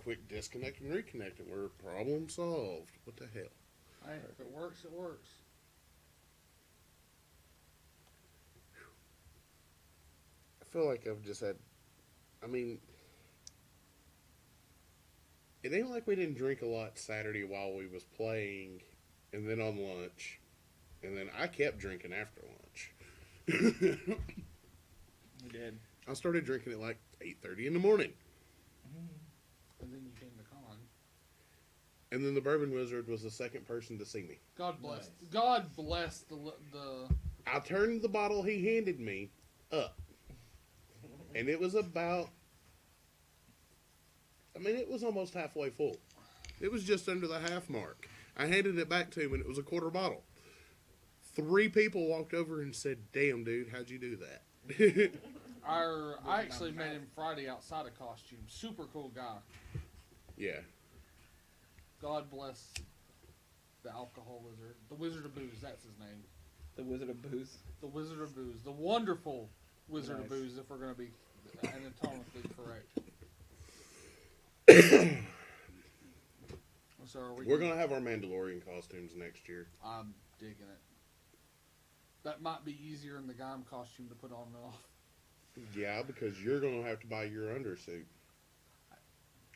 quick disconnect and reconnect, and we're problem solved. What the hell? Hey, if it works, it works. I feel like I've just had. I mean, it ain't like we didn't drink a lot Saturday while we was playing, and then on lunch, and then I kept drinking after lunch. We did. I started drinking at like 8:30 in the morning, And then you came to con. and then the Bourbon Wizard was the second person to see me. God bless. Nice. God bless the. I turned the bottle he handed me up, and it was about. I mean, it was almost halfway full. It was just under the half mark. I handed it back to him, and it was a quarter bottle. 3 people walked over and said, "Damn, dude, how'd you do that?" I actually met him Friday outside of costume. Super cool guy. Yeah. God bless the alcohol wizard. The Wizard of Booze, that's his name. The Wizard of Booze. The Wizard of Booze. The wonderful Wizard of Nice. Booze, if we're going to be anatomically correct. So are We're going to have our Mandalorian costumes next year. I'm digging it. That might be easier in the Gaim costume to put on and off. Yeah, because you're going to have to buy your undersuit.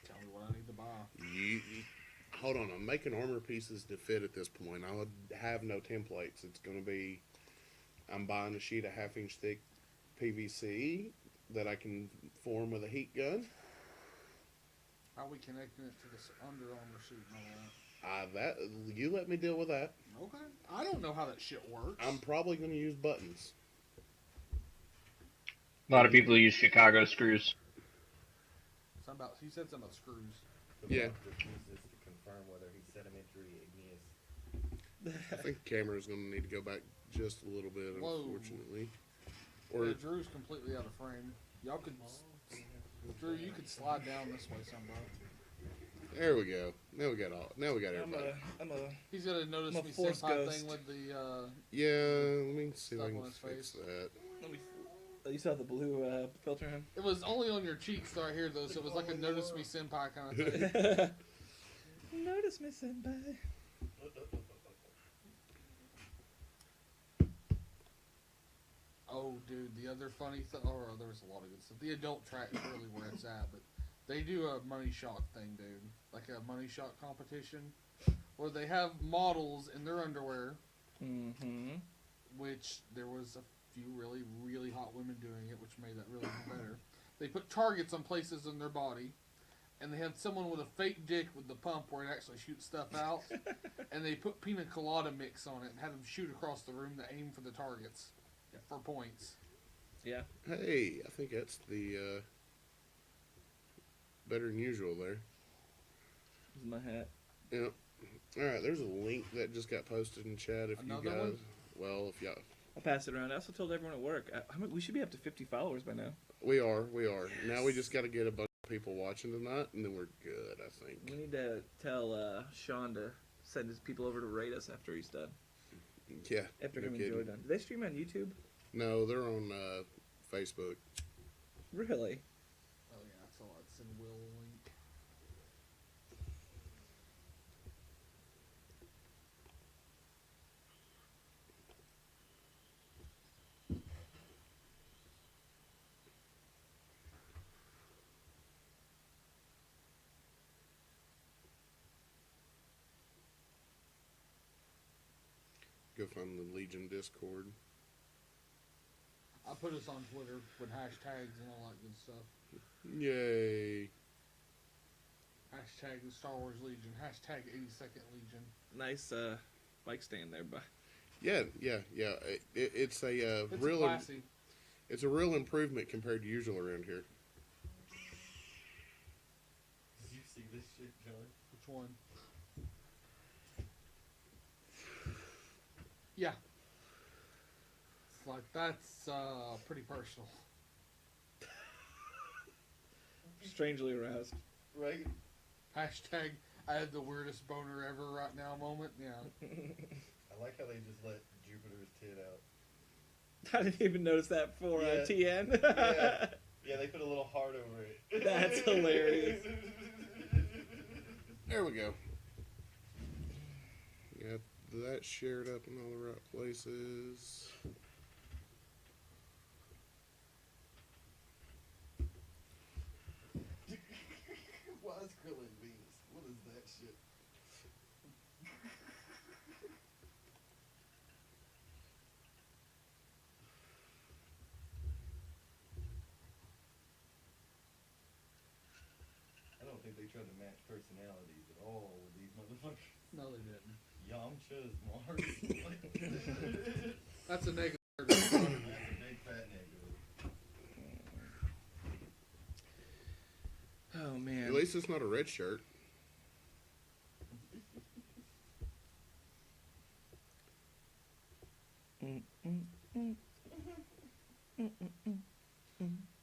Tell me what I need to buy. Hold on, I'm making armor pieces to fit at this point. I'll have no templates. It's going to be, I'm buying a sheet of half-inch thick PVC that I can form with a heat gun. How are we connecting it to this Under Armour suit and all That you let me deal with that. that? Okay. I don't know how that shit works. I'm probably going to use buttons. A lot of people use Chicago screws. He said something about screws. The Yeah. monk refuses to confirm whether he's sedimentary igneous. I think the camera's going to need to go back just a little bit, Whoa. unfortunately. Yeah, Or Drew's completely out of frame. Y'all could... Drew, you could slide down this way somehow. there we go. Now we got everybody. He's got a notice I'm a me force senpai ghost. thing with the, Yeah, let me see if I Stuck can on his fix face. that. Oh, you saw the blue filter in? It was only on your cheeks right here, though, so it was like a notice me senpai kind of thing. Notice me, senpai. Oh, dude, the other funny thing... Oh, there was a lot of good stuff. The adult track's really where it's at, but they do a money shot thing, dude. Like a money shot competition where they have models in their underwear, Mm-hmm. which there was a few really, really hot women doing it, which made that really better. They put targets on places in their body, and they had someone with a fake dick with the pump where it actually shoots stuff out, and they put pina colada mix on it and had them shoot across the room to aim for the targets for points. Yeah. Hey, I think that's the better than usual there. This is my hat. Yep. All right, there's a link that just got posted in chat. If Another you guys, one? well, if y'all, I'll pass it around. I also told everyone at work. We should be up to 50 followers by now. we are. Now we just got to get a bunch of people watching tonight, and then we're good. I think. We need to tell Sean to send his people over to rate us after he's done. Yeah. After no him and kidding. Joy done. Do they stream on YouTube? No, they're on Facebook. Really? Oh yeah, that's all. It's in Will link. Go find the Legion Discord. I put us on Twitter with hashtags and all that good stuff. Yay! Hashtag the Star Wars Legion. Hashtag 82nd Legion. Nice bike stand there, but Yeah. It's a It's real. classy. It's a real improvement compared to usual around here. Did you see this shit, John? Which one? Yeah. It's like, that's pretty personal. strangely aroused. Right? Hashtag I had the weirdest boner ever right now moment. Yeah. I like how they just let Jupiter's tit out. I didn't even notice that for Yeah. TN. Yeah. Yeah, they put a little heart over it. That's hilarious. There we go. Got that shared up in all the right places. Why is Krillin Venus? What is that shit? I don't think they tried to match personalities at all with these motherfuckers. No, they didn't. Yamcha's Mars. That's a negative. That's a big fat negative. Oh At man. least it's not a red shirt.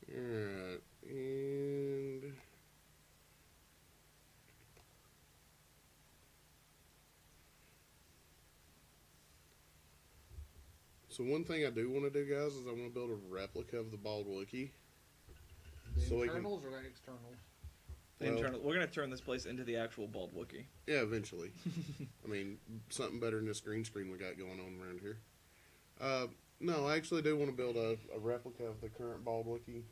Alright, and so one thing I do want to do, guys, is I want to build a replica of the bald Wookiee. The So we can- internals or the externals? The Well- internal. We're gonna turn this place into the actual bald Wookiee. Yeah, eventually. I mean, something better than this green screen we got going on around here. No, I actually do want to build a replica of the current bald Wookiee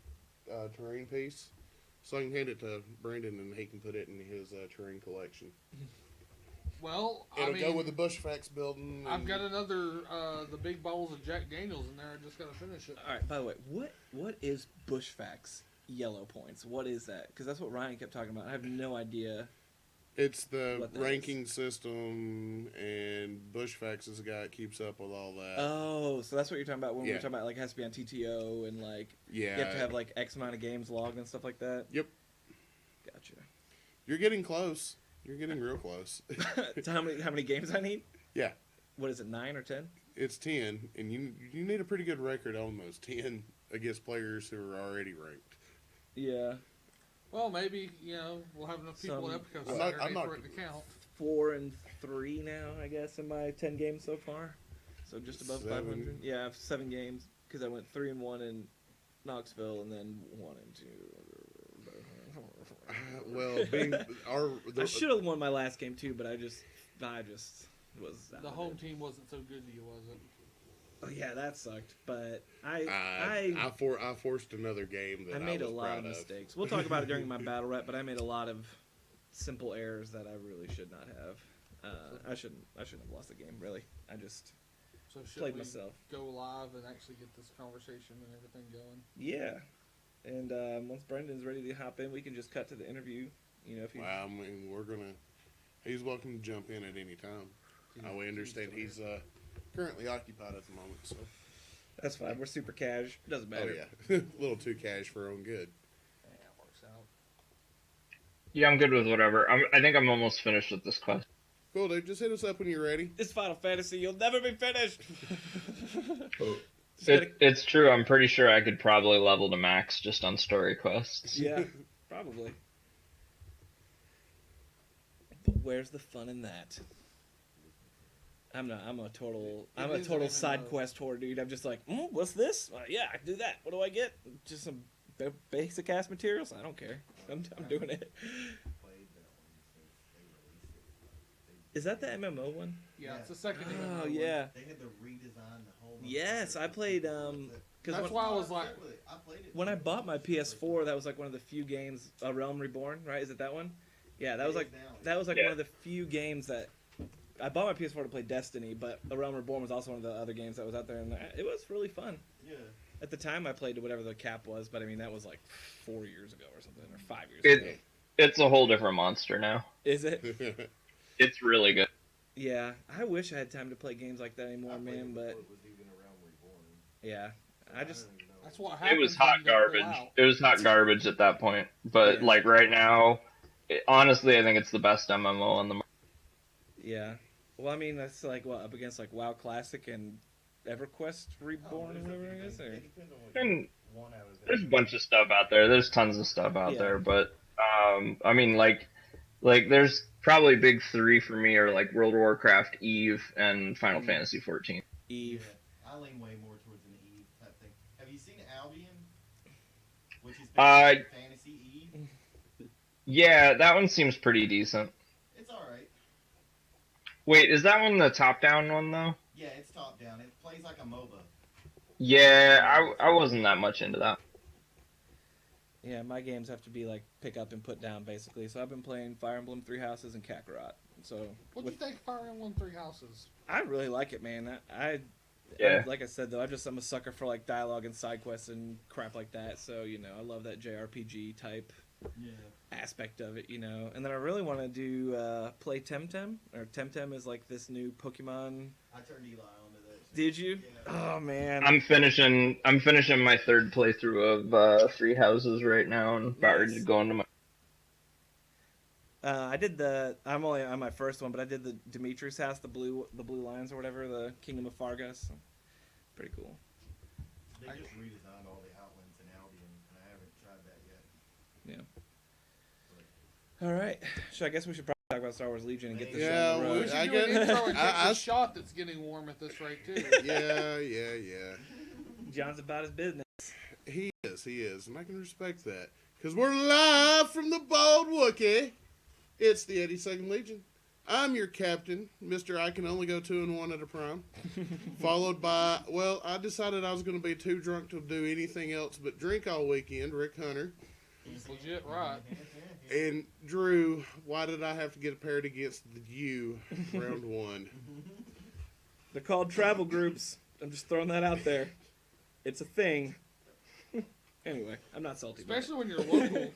terrain piece, so I can hand it to Brandon and he can put it in his terrain collection. Well, It'll I mean, go with the Bushfax building. I've and- got another the big bottles of Jack Daniels in there. I just gotta finish it. All right. By the way, what is Bushfax yellow points? What is that? Because that's what Ryan kept talking about. I have no idea. It's the what that ranking system, and Bushfax is the guy that keeps up with all that. Oh, so that's what you're talking about when Yeah. we're talking about like it has to be on TTO and like Yeah. you have to have like X amount of games logged and stuff like that. Yep. Gotcha. You're getting close. You're getting real close. So how many games I need? Yeah. What is it, 9 or 10? It's 10, and you need a pretty good record on those 10 against players who are already ranked. Yeah. Well, maybe we'll have enough people Some- at Epico I'm not- Saturday I'm not- for it to count. 4 and 3 now, I guess, in my 10 games so far. So just above 7. 500. Yeah, I have 7 games because I went 3 and 1 in Knoxville and then 1 and 2. Well, being I should have won my last game too, but I just was out The of home it. team wasn't so good to you, was it? Oh yeah, that sucked. But I forced another game that I made a was lot proud of mistakes. We'll talk about it during my battle rep, but I made a lot of simple errors that I really should not have. I shouldn't have lost the game. Really, I just So should played we myself. go live and actually get this conversation and everything going? Yeah, and once Brendan's ready to hop in, we can just cut to the interview. If you Well, I mean, he's welcome to jump in at any time. We understand he's currently occupied at the moment, so. that's fine. We're super cash. Doesn't Oh, matter. yeah. A little too cash for our own good. Yeah, it works out. Yeah, I'm good with whatever. I think I'm almost finished with this quest. Cool, dude. Just hit us up when you're ready. It's Final Fantasy. You'll never be finished. It's true. I'm pretty sure I could probably level to max just on story quests. Yeah, probably. But where's the fun in that? I'm a total It is an total side MMO. quest whore, dude. I'm just like, what's this? Yeah, I can do that. What do I get? Just some basic ass materials. I don't care. I'm doing it. Played that one since they released it. Is that the MMO one? Yeah, Yeah. it's the second. Oh MMO one. yeah. They had to redesign the whole. Yes, I played because That's why I was like, I played it. when I bought my PS4, that was like one of the few games. Realm Reborn, right? Is it that one? Yeah, that was like Yeah. one of the few games that I bought my PS4 to play Destiny, but A Realm Reborn was also one of the other games that was out there, and it was really fun. Yeah. At the time, I played whatever the cap was, but I mean that was like 4 years ago or something, or 5 years ago. It's a whole different monster now. Is it? It's really good. Yeah, I wish I had time to play games like that anymore, I played man. it but before it was even around Reborn. yeah, I just don't even know. that's what It happened. was hot garbage. It was hot garbage at that point. But Yeah. like right now, honestly, I think it's the best MMO on the market. yeah. Well, I mean that's like what up against like WoW Classic and EverQuest Reborn or whatever it is. Or... It depends on what And you want out of it. there's a bunch of stuff out there. There's tons of stuff out Yeah. there, but I mean, like there's probably big 3 for me are like World of Warcraft, Eve, and Final Fantasy 14. Eve. Yeah, I lean way more towards an Eve type thing. Have you seen Albion? Which is Uh, basically Fantasy Eve. Yeah, that one seems pretty decent. Wait, is that one the top-down one though? Yeah, it's top down. It plays like a MOBA. Yeah, I wasn't that much into that. Yeah, my games have to be like pick up and put down basically. So I've been playing Fire Emblem Three Houses and Kakarot. So What do you think of Fire Emblem Three Houses? I really like it, man. Yeah. Like I said though, I'm a sucker for like dialogue and side quests and crap like that. So I love that JRPG type Yeah. aspect of it, And then I really want to do play Temtem, or Temtem is like this new Pokemon. I turned Eli onto that. Did you? Yeah. Oh man. I'm finishing my third playthrough of Three Houses right now, and about ready to Nice. go into my. I'm only on my first one, but I did the Demetrius house, the blue lions or whatever, the Kingdom of Fargus. Pretty cool. They just redesigned all the Outlands and Albion, and I haven't tried that yet. All right. So I guess we should probably talk about Star Wars Legion and get this Yeah, show on the we- road. We should I do get- an intro and take I- the shot that's getting warm at this rate too. Yeah. John's about his business. He is, and I can respect that. Because we're live from the Bald Wookie. It's the 82nd Legion. I'm your captain, Mr. I can only go 2-1 at a prime. Followed by, well, I decided I was going to be too drunk to do anything else but drink all weekend, Rick Hunter. He's legit right. And Drew, why did I have to get paired against you round one? They're called travel groups. I'm just throwing that out there. It's a thing. Anyway, I'm not salty. about it. Especially when you're local.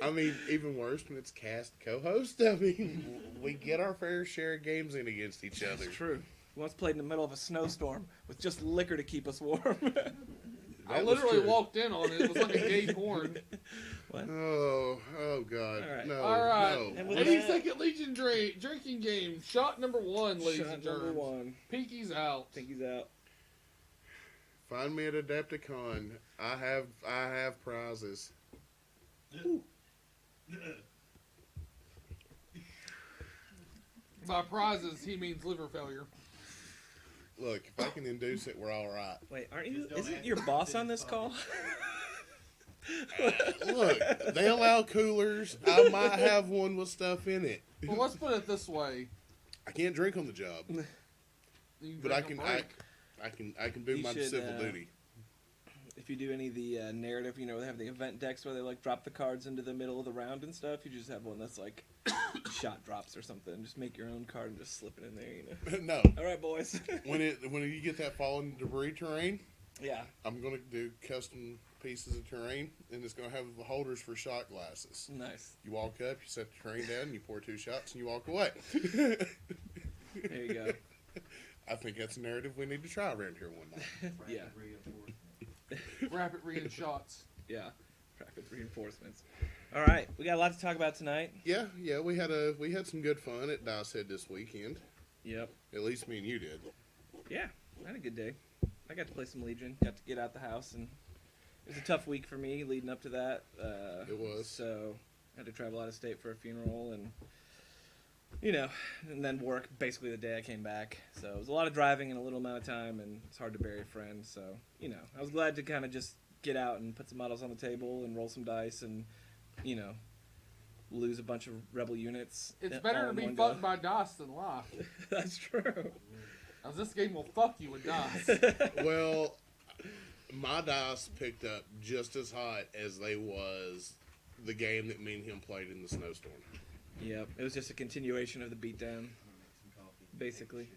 I mean, even worse when it's cast co-host. I mean, we get our fair share of games in against each other. It's true. We once played in the middle of a snowstorm with just liquor to keep us warm. I That was literally true. walked in on it. It was like a gay porn. Oh God. All right. No. All right. No. And with 82nd Legion drinking game. Shot number one, ladies Shot and number germs. one. Pinky's out. Think he's out. Find me at Adepticon. I have prizes. By prizes, he means liver failure. Look, if I can induce it, we're all right. Wait, aren't you? Just don't Isn't answer your the boss on city's this call? Look, they allow coolers. I might have one with stuff in it. Well, let's put it this way. I can't drink on the job, You but I drink can. a break. I can do You my should, civil duty. If you do any of the narrative, they have the event decks where they like drop the cards into the middle of the round and stuff. You just have one that's like shot drops or something. Just make your own card and just slip it in there. No, All right, boys. when you get that fallen debris terrain, Yeah. I'm gonna do custom pieces of terrain, and it's gonna have the holders for shot glasses. Nice. You walk up, you set the terrain down, you pour 2 shots, and you walk away. There you go. I think that's a narrative we need to try around here one night. Yeah. Rapid reading shots. Yeah. Rapid reinforcements. All right, we got a lot to talk about tonight. Yeah, we had some good fun at Dice Head this weekend. Yep. At least me and you did. Yeah, I had a good day. I got to play some Legion. Got to get out the house, and it was a tough week for me leading up to that. It was. So I had to travel out of state for a funeral, and and then work basically the day I came back. So it was a lot of driving in a little amount of time, and it's hard to bury a friend. So I was glad to kind of just get out and put some models on the table and roll some dice, and lose a bunch of rebel units. It's all better to in be one fucked go. by DOS than life. That's true. As this game will fuck you with DOS. Well, my dice picked up just as hot as they was the game that me and him played in the snowstorm. Yep, it was just a continuation of the beatdown, basically.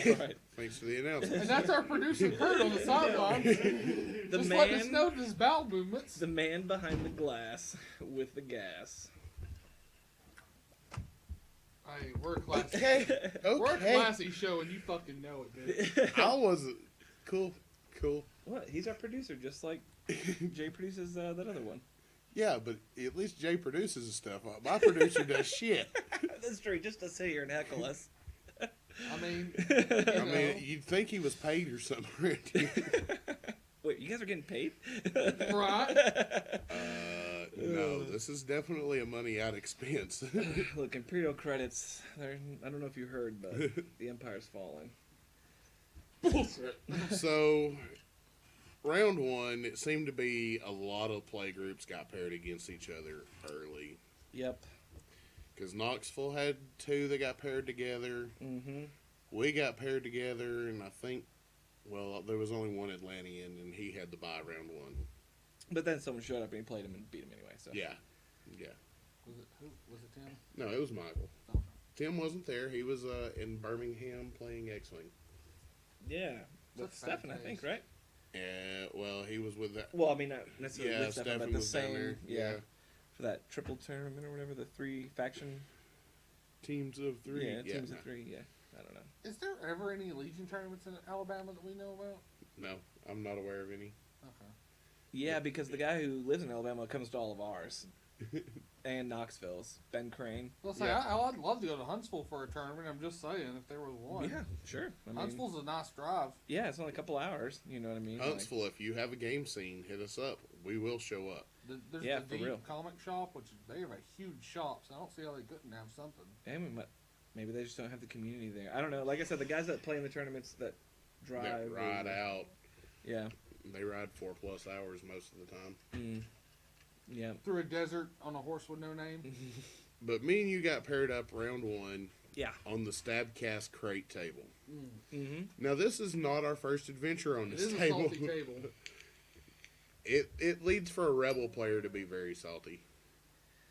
All right. Thanks for the And announcement. that's our producer Kurt on the sidelines. The Just letting us man, know his bowel movements. the man behind the glass with the gas. Hey, we're a classy. Okay. We're a Okay. classy show, and you fucking know it, bitch. I wasn't. Cool. What? He's our producer, just like Jay produces that other one. Yeah, but at least Jay produces the stuff. My producer does shit. That's true. Just to sit here and heckle us. I mean, I mean, you'd think he was paid or something around here. Wait, you guys are getting paid? right? No, this is definitely a money out expense. Look, Imperial credits. I don't know if you heard, but the Empire's falling. Bullshit. So, round one, it seemed to be a lot of play groups got paired against each other early. Yep. Because Knoxville had 2 that got paired together. Mm-hmm. We got paired together, and I think, well, there was only one Atlantean, and he had the bye round 1. But then someone showed up and he played him and beat him anyway. So Yeah. Was it who? Was it Tim? No, it was Michael. Oh. Tim wasn't there. He was in Birmingham playing X-Wing. yeah, with Such bad Stefan, I think, taste. right? Yeah, well, he was with that. Well, I mean, not necessarily Yeah, with Stefan, Stefan but the was down same. there. Yeah, for that triple tournament or whatever, the 3 faction. Teams of 3. Yeah, teams of 3. Yeah, I don't know. Is there ever any Legion tournaments in Alabama that we know about? No, I'm not aware of any. Okay. Yeah, because the guy who lives in Alabama comes to all of ours. And Knoxville's. Ben Crane. Well, say, Yeah. I'd love to go to Huntsville for a tournament. I'm just saying, if there was one. Yeah, sure. I mean, Huntsville's a nice drive. yeah, it's only a couple hours. You know what I mean? Like, Huntsville, if you have a game scene, hit us up. We will show up. There's Yeah, the for Deep real. Comic Shop, which they have a huge shop, so I don't see how they couldn't have something. maybe they just don't have the community there. I don't know. Like I said, the guys that play in the tournaments that drive. That ride out. Yeah. They ride 4+ hours most of the time. Mm. Yeah. Through a desert on a horse with no name. But me and you got paired up round 1 Yeah. on the Stabcast crate table. Mm-hmm. Now, this is not our first adventure on It this is a table. salty table. It leads for a rebel player to be very salty.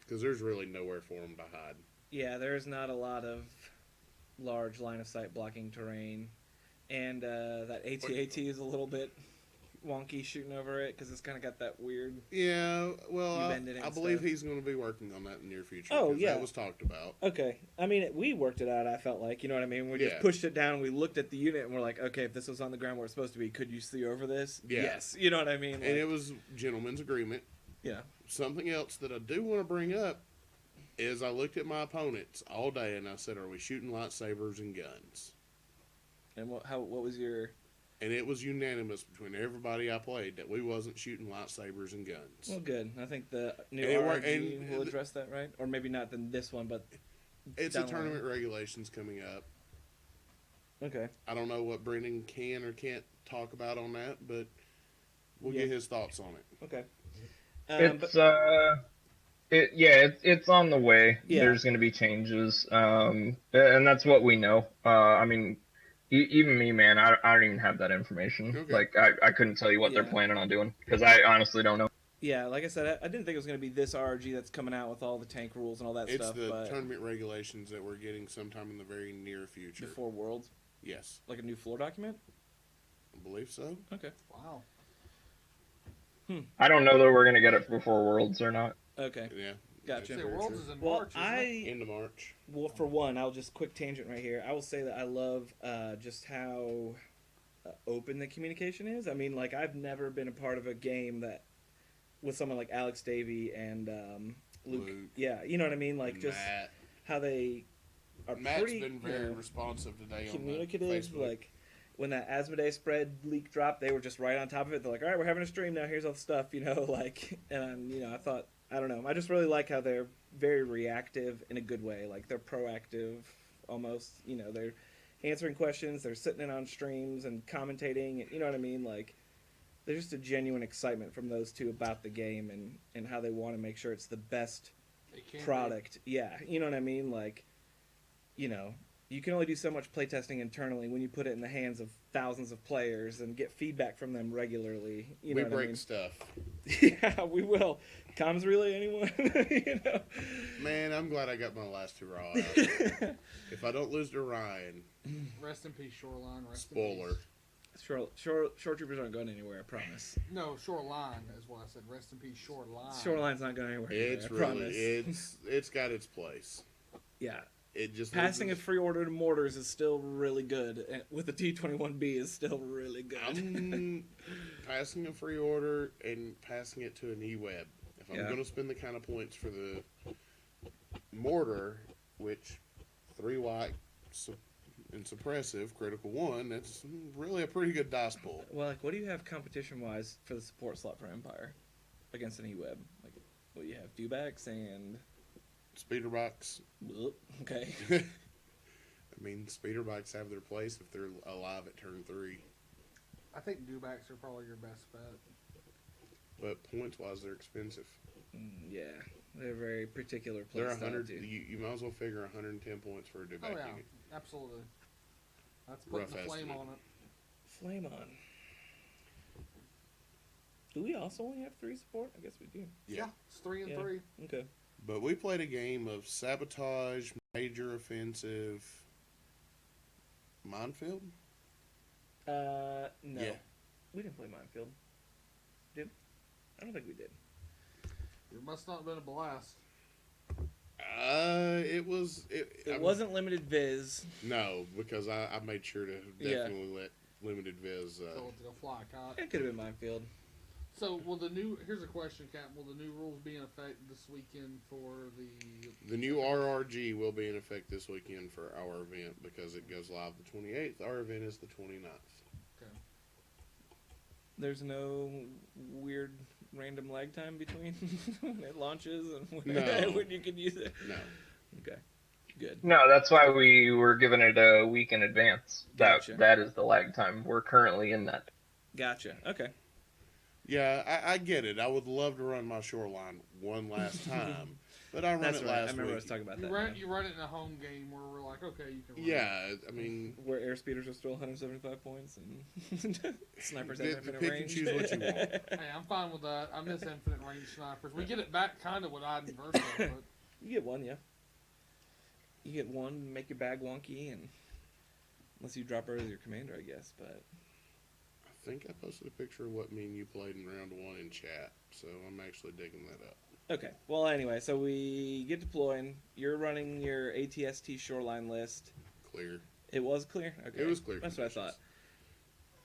Because there's really nowhere for them to hide. Yeah, there's not a lot of large line of sight blocking terrain, and that AT-AT is a little bit wonky shooting over it because it's kind of got that weird. Yeah, well, You bend it I and believe stuff. he's going to be working on that in the near future. Oh, 'cause yeah. That was talked about. Okay, I mean we worked it out. I felt like, you know what I mean. We just Yeah. pushed it down. We looked at the unit and we're like, okay, if this was on the ground where it's supposed to be, could you see over this? Yeah. Yes. You know what I mean. And Like, it was gentleman's agreement. yeah. Something else that I do want to bring up is I looked at my opponents all day and I said, are we shooting lightsabers and guns? And what was your? And it was unanimous between everybody I played that we wasn't shooting lightsabers and guns. Well, good. I think the new And it wor- RG and will the- address that, right? Or maybe not than this one, but It's down a the line. tournament regulations coming up. okay. I don't know what Brendan can or can't talk about on that, but we'll Yeah. get his thoughts on it. Okay. It's it's on the way. Yeah. There's going to be changes, and that's what we know. I mean, even me, man, I don't even have that information. Okay. Like, I couldn't tell you what they're Yeah. planning on doing because I honestly don't know. Yeah, like I said, I didn't think it was going to be this RG that's coming out with all the tank rules and all that It's stuff. the But tournament regulations that we're getting sometime in the very near future. before Worlds, Yes, like a new floor document. I believe so. Okay. Wow. I don't know that we're going to get it before Worlds or not. Okay. Yeah. Gotcha. Say, Very Worlds true. is in Well, March, isn't it? End of March. Well, for one, I'll just quick tangent right here. I will say that I love just how open the communication is. I mean, like I've never been a part of a game that with someone like Alex Davey and Luke. Luke. Yeah, you know what I mean. Like just Matt. how they are Matt's pretty been very you know, responsive today communicative. on the Facebook. Like when that Asmodee spread leak dropped, they were just right on top of it. They're like, "All right, we're having a stream now. Here's all the stuff," you know. Like, and you know, I don't know. I just really like how they're very reactive in a good way. Like they're proactive, almost. You know, they're answering questions. They're sitting in on streams and commentating. You know what I mean? Like, there's just a genuine excitement from those two about the game and how they want to make sure it's the best It can be. product. Yeah, you know what I mean? Like, you know, you can only do so much playtesting internally when you put it in the hands of thousands of players and get feedback from them regularly. You know we what break I mean? stuff. Yeah, we will. Comms relay, anyone? You know. Man, I'm glad I got my last 2 raw out. If I don't lose to Ryan, Rest in peace, Shoreline. Rest in spoiler. peace. Shore troopers aren't going anywhere. I promise. No, Shoreline is what I said. Rest in peace, Shoreline. Shoreline's not going anywhere. It's I really promise. it's got its place. Yeah. It just Passing a loses- free order to mortars is still really good, and with the T-21B is still really good. I'm passing a free order and passing it to an E-Web. If I'm Yeah. going to spend the kind of points for the mortar, which 3 white and suppressive, critical 1, that's really a pretty good dice pull. Well, like, what do you have competition-wise for the support slot for Empire against an E-Web? Like, what do you have? Dewbacks and... Speeder bikes, Okay. I mean, speeder bikes have their place if they're alive at turn 3. I think dewbacks are probably your best bet. But points-wise, they're expensive. Yeah. They're a very particular play They're style 100. too. You might as well figure 110 points for a Oh Dubak yeah, unit. absolutely. That's putting Rough the flame estimate. on it. Flame on. Do we also only have 3 support? I guess we do. Yeah. It's 3 and Yeah. 3. Okay. But we played a game of sabotage, major offensive, minefield. No. Yeah. We didn't play Minefield. Did? I don't think we did. It must not have been a blast. It was. It wasn't limited viz. No, because I made sure to Yeah. definitely let limited viz. So it'll fly caught. It could have been Minefield. So here's a question, Cap. Will the new rules be in effect this weekend for the? The new RRG will be in effect this weekend for our event because it goes live the 28th. Our event is the 29th. There's no weird random lag time between when it launches and when, No. when you can use it. No. Okay. Good. No, that's why we were giving it a week in advance. Gotcha. That is the lag time. We're currently in that. Gotcha. Okay. Yeah, I get it. I would love to run my shoreline one last time, but I run That's it right. I last remember week. I was talking about You that. run yeah. you run it in a home game where we're like, okay, you can. Run Yeah, I mean, Where airspeeders are still 175 points and snipers have Pick- infinite pick and range. choose what you want. Hey, I'm fine with that. I miss infinite range snipers. We get it back kind of with Iden Versa, but You get one, yeah. You get one, make your bag wonky, and unless you drop her as your commander, I guess. But I think I posted a picture of what me and you played in round 1 in chat, so I'm actually digging that up. okay. Well, anyway, so we get deploying. You're running your ATST shoreline list. Clear. It was clear. Okay, It was clear. That's what I conditions.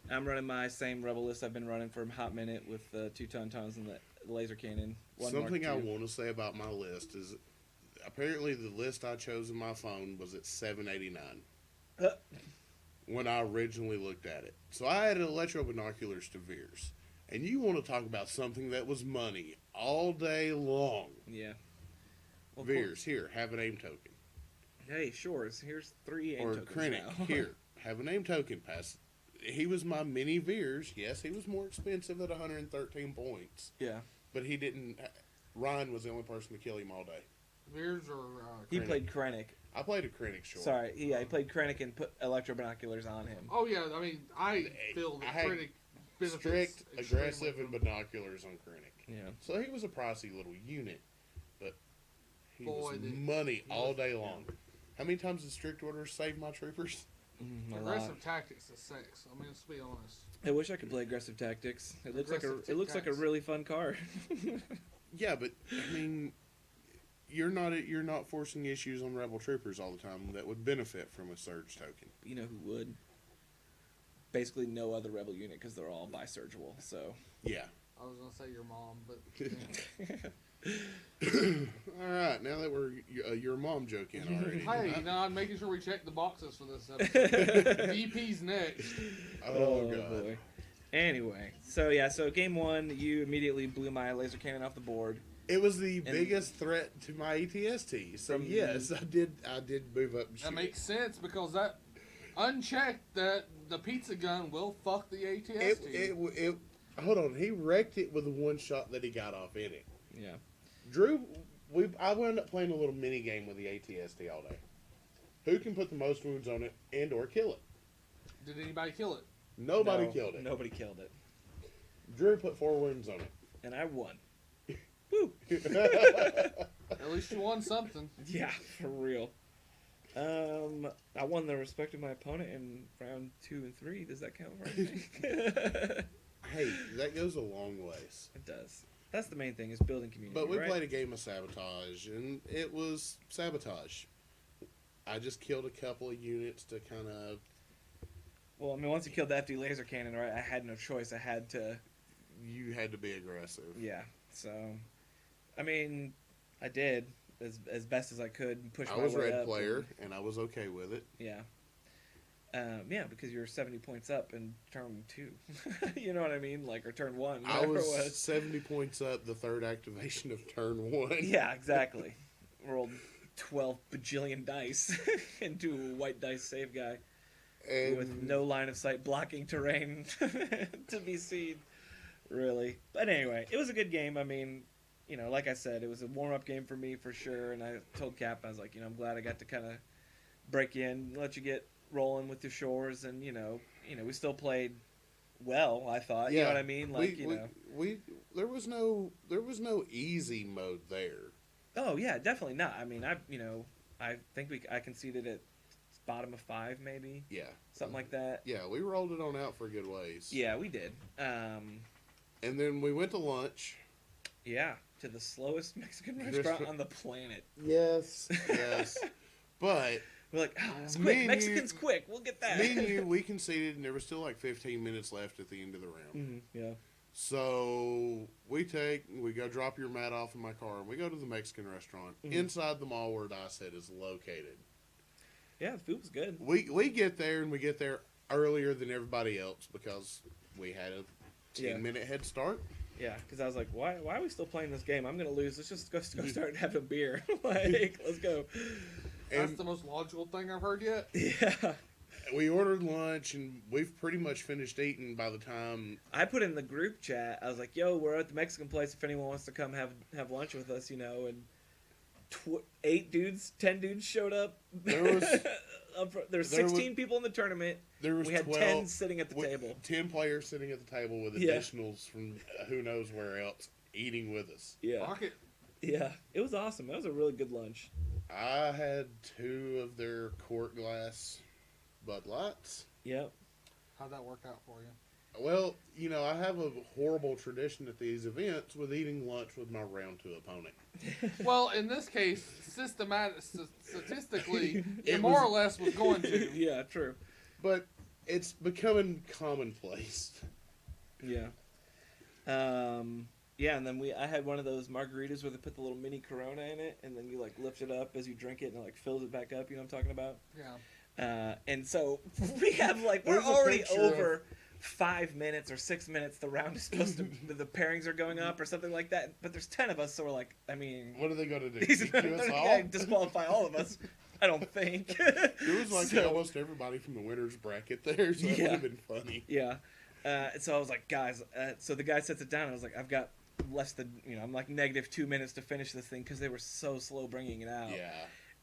thought. I'm running my same rebel list I've been running for a hot minute with 2 tauntauns and the laser cannon. One Something I Mark II. want to say about my list is apparently the list I chose in my phone was at 789 Uh. when I originally looked at it. So I had electro binoculars to Veers. And you want to talk about something that was money all day long. Yeah. Well, cool. Veers, here, have a name token. Hey, sure. Here's 3 aim Or tokens Krennic, now. here, have a name token. Pass. He was my mini Veers. Yes, he was more expensive at 113 points. Yeah. But he didn't. Ryan was the only person to kill him all day. Veers or He Krennic. played Krennic. I played a Krennic short. Sorry, he played Krennic and put electro binoculars on him. oh yeah, I mean I feel that I had critic benefits Strict, extremely aggressive, and from- binoculars on Krennic. Yeah. So he was a pricey little unit, but he Boy, was did- money he all was- day long. How many times did strict orders save my troopers? A lot. Aggressive tactics is sex. I mean, let's be honest. I wish I could play aggressive tactics. It looks like Aggressive it looks like a tic-tacs. really fun card. Yeah, but I mean, you're not forcing issues on rebel troopers all the time that would benefit from a surge token. You know who would? Basically, no other rebel unit because they're all bi-surgical. So. Yeah. I was gonna say your mom, but All right, now that we're your mom joking already. hey, you know, I'm making sure we check the boxes for this episode. DP's next. Oh, God. boy. Anyway, so game 1, you immediately blew my laser cannon off the board. It was the biggest threat to my ATST. So From- yes, I did move up. And That shoot makes sense because that unchecked that the pizza gun will fuck the it. ATST. Hold on, he wrecked it with the one shot that he got off in it. Yeah. Drew, I wound up playing a little mini game with the ATST all day. Who can put the most wounds on it and or kill it? Did anybody kill it? Nobody No, killed it. Nobody killed it. Drew put 4 wounds on it. And I won. Woo! At least you won something. Yeah, for real. I won the respect of my opponent in round 2 and 3. Does that count for anything? It Hey, that goes a long ways. does. That's the main thing, is building community. But we right? played a game of sabotage, and it was sabotage. I just killed a couple of units to kind of. Well, I mean, once you killed the FD laser cannon, right, I had no choice. I had to, You had to be aggressive. yeah. So, I mean, I did as best as I could and push I my was way red up player, and I was okay with it. Yeah. Yeah, because you're 70 points up in turn 2. You know what I mean? Like, or turn 1. I whatever was it was. 70 points up the third activation of turn 1. Yeah, exactly. Rolled 12 bajillion dice into a white dice save guy And with no line of sight blocking terrain to be seen. Really. But anyway, it was a good game. I mean, you know, like I said, it was a warm up game for me for sure. And I told Cap, I was like, you know, I'm glad I got to kind of break in, let you get rolling with your shores, and we still played well. I thought, you know what I mean, like we there was no easy mode there. Oh yeah, definitely not. I mean, I think I conceded at bottom of 5 maybe, Yeah, something like that. yeah, we rolled it on out for a good ways. Yeah, we did. And then we went to lunch. Yeah, to the slowest Mexican restaurant on the planet. Yes, yes, but. We're like, oh, it's Me quick. and Mexican's quick. We'll get that. Me and you, we conceded, and there was still like 15 minutes left at the end of the round. Yeah. So we go drop your mat off in my car, and we go to the Mexican restaurant inside the mall where Dicet is located. Yeah, the food was good. We get there, and we get there earlier than everybody else because we had a 10-minute head start. Yeah, because I was like, why are we still playing this game? I'm gonna lose. Let's just go start having a beer. Like, let's go. That's the most logical thing I've heard yet. Yeah. We ordered lunch, and we've pretty much finished eating by the time. I put in the group chat, I was like, yo, we're at the Mexican place if anyone wants to come have lunch with us, and 10 dudes showed up. There was there were 16 people in the tournament. There was we had 12, 10 sitting at the table. 10 players sitting at the table with Yeah. additionals from who knows where else eating with us. Yeah. Rocket. Yeah. It was awesome. That was a really good lunch. I had 2 of their quart glass Bud Lights. Yep. How'd that work out for you? Well, I have a horrible tradition at these events with eating lunch with my round 2 opponent. Well, in this case, statistically, It it more was- or less was going to. Yeah, true. But it's becoming commonplace. Yeah. Yeah, and then I had one of those margaritas where they put the little mini Corona in it, and then you like lift it up as you drink it, and it like fills it back up. You know what I'm talking about? Yeah. And so we have we're There's a already picture over 5 minutes or 6 minutes. The round is supposed to, the pairings are going up or something like that. But there's 10 of us, so we're like, I mean, What are they going to do? he's Kick gonna us all? disqualify all of us. I don't think. There was like So- almost everybody from the winner's bracket there, so it Yeah. would have been funny. Yeah. So I was like, guys. So the guy sets it down. I was like, I've got less than I'm like negative 2 minutes to finish this thing because they were so slow bringing it out. Yeah.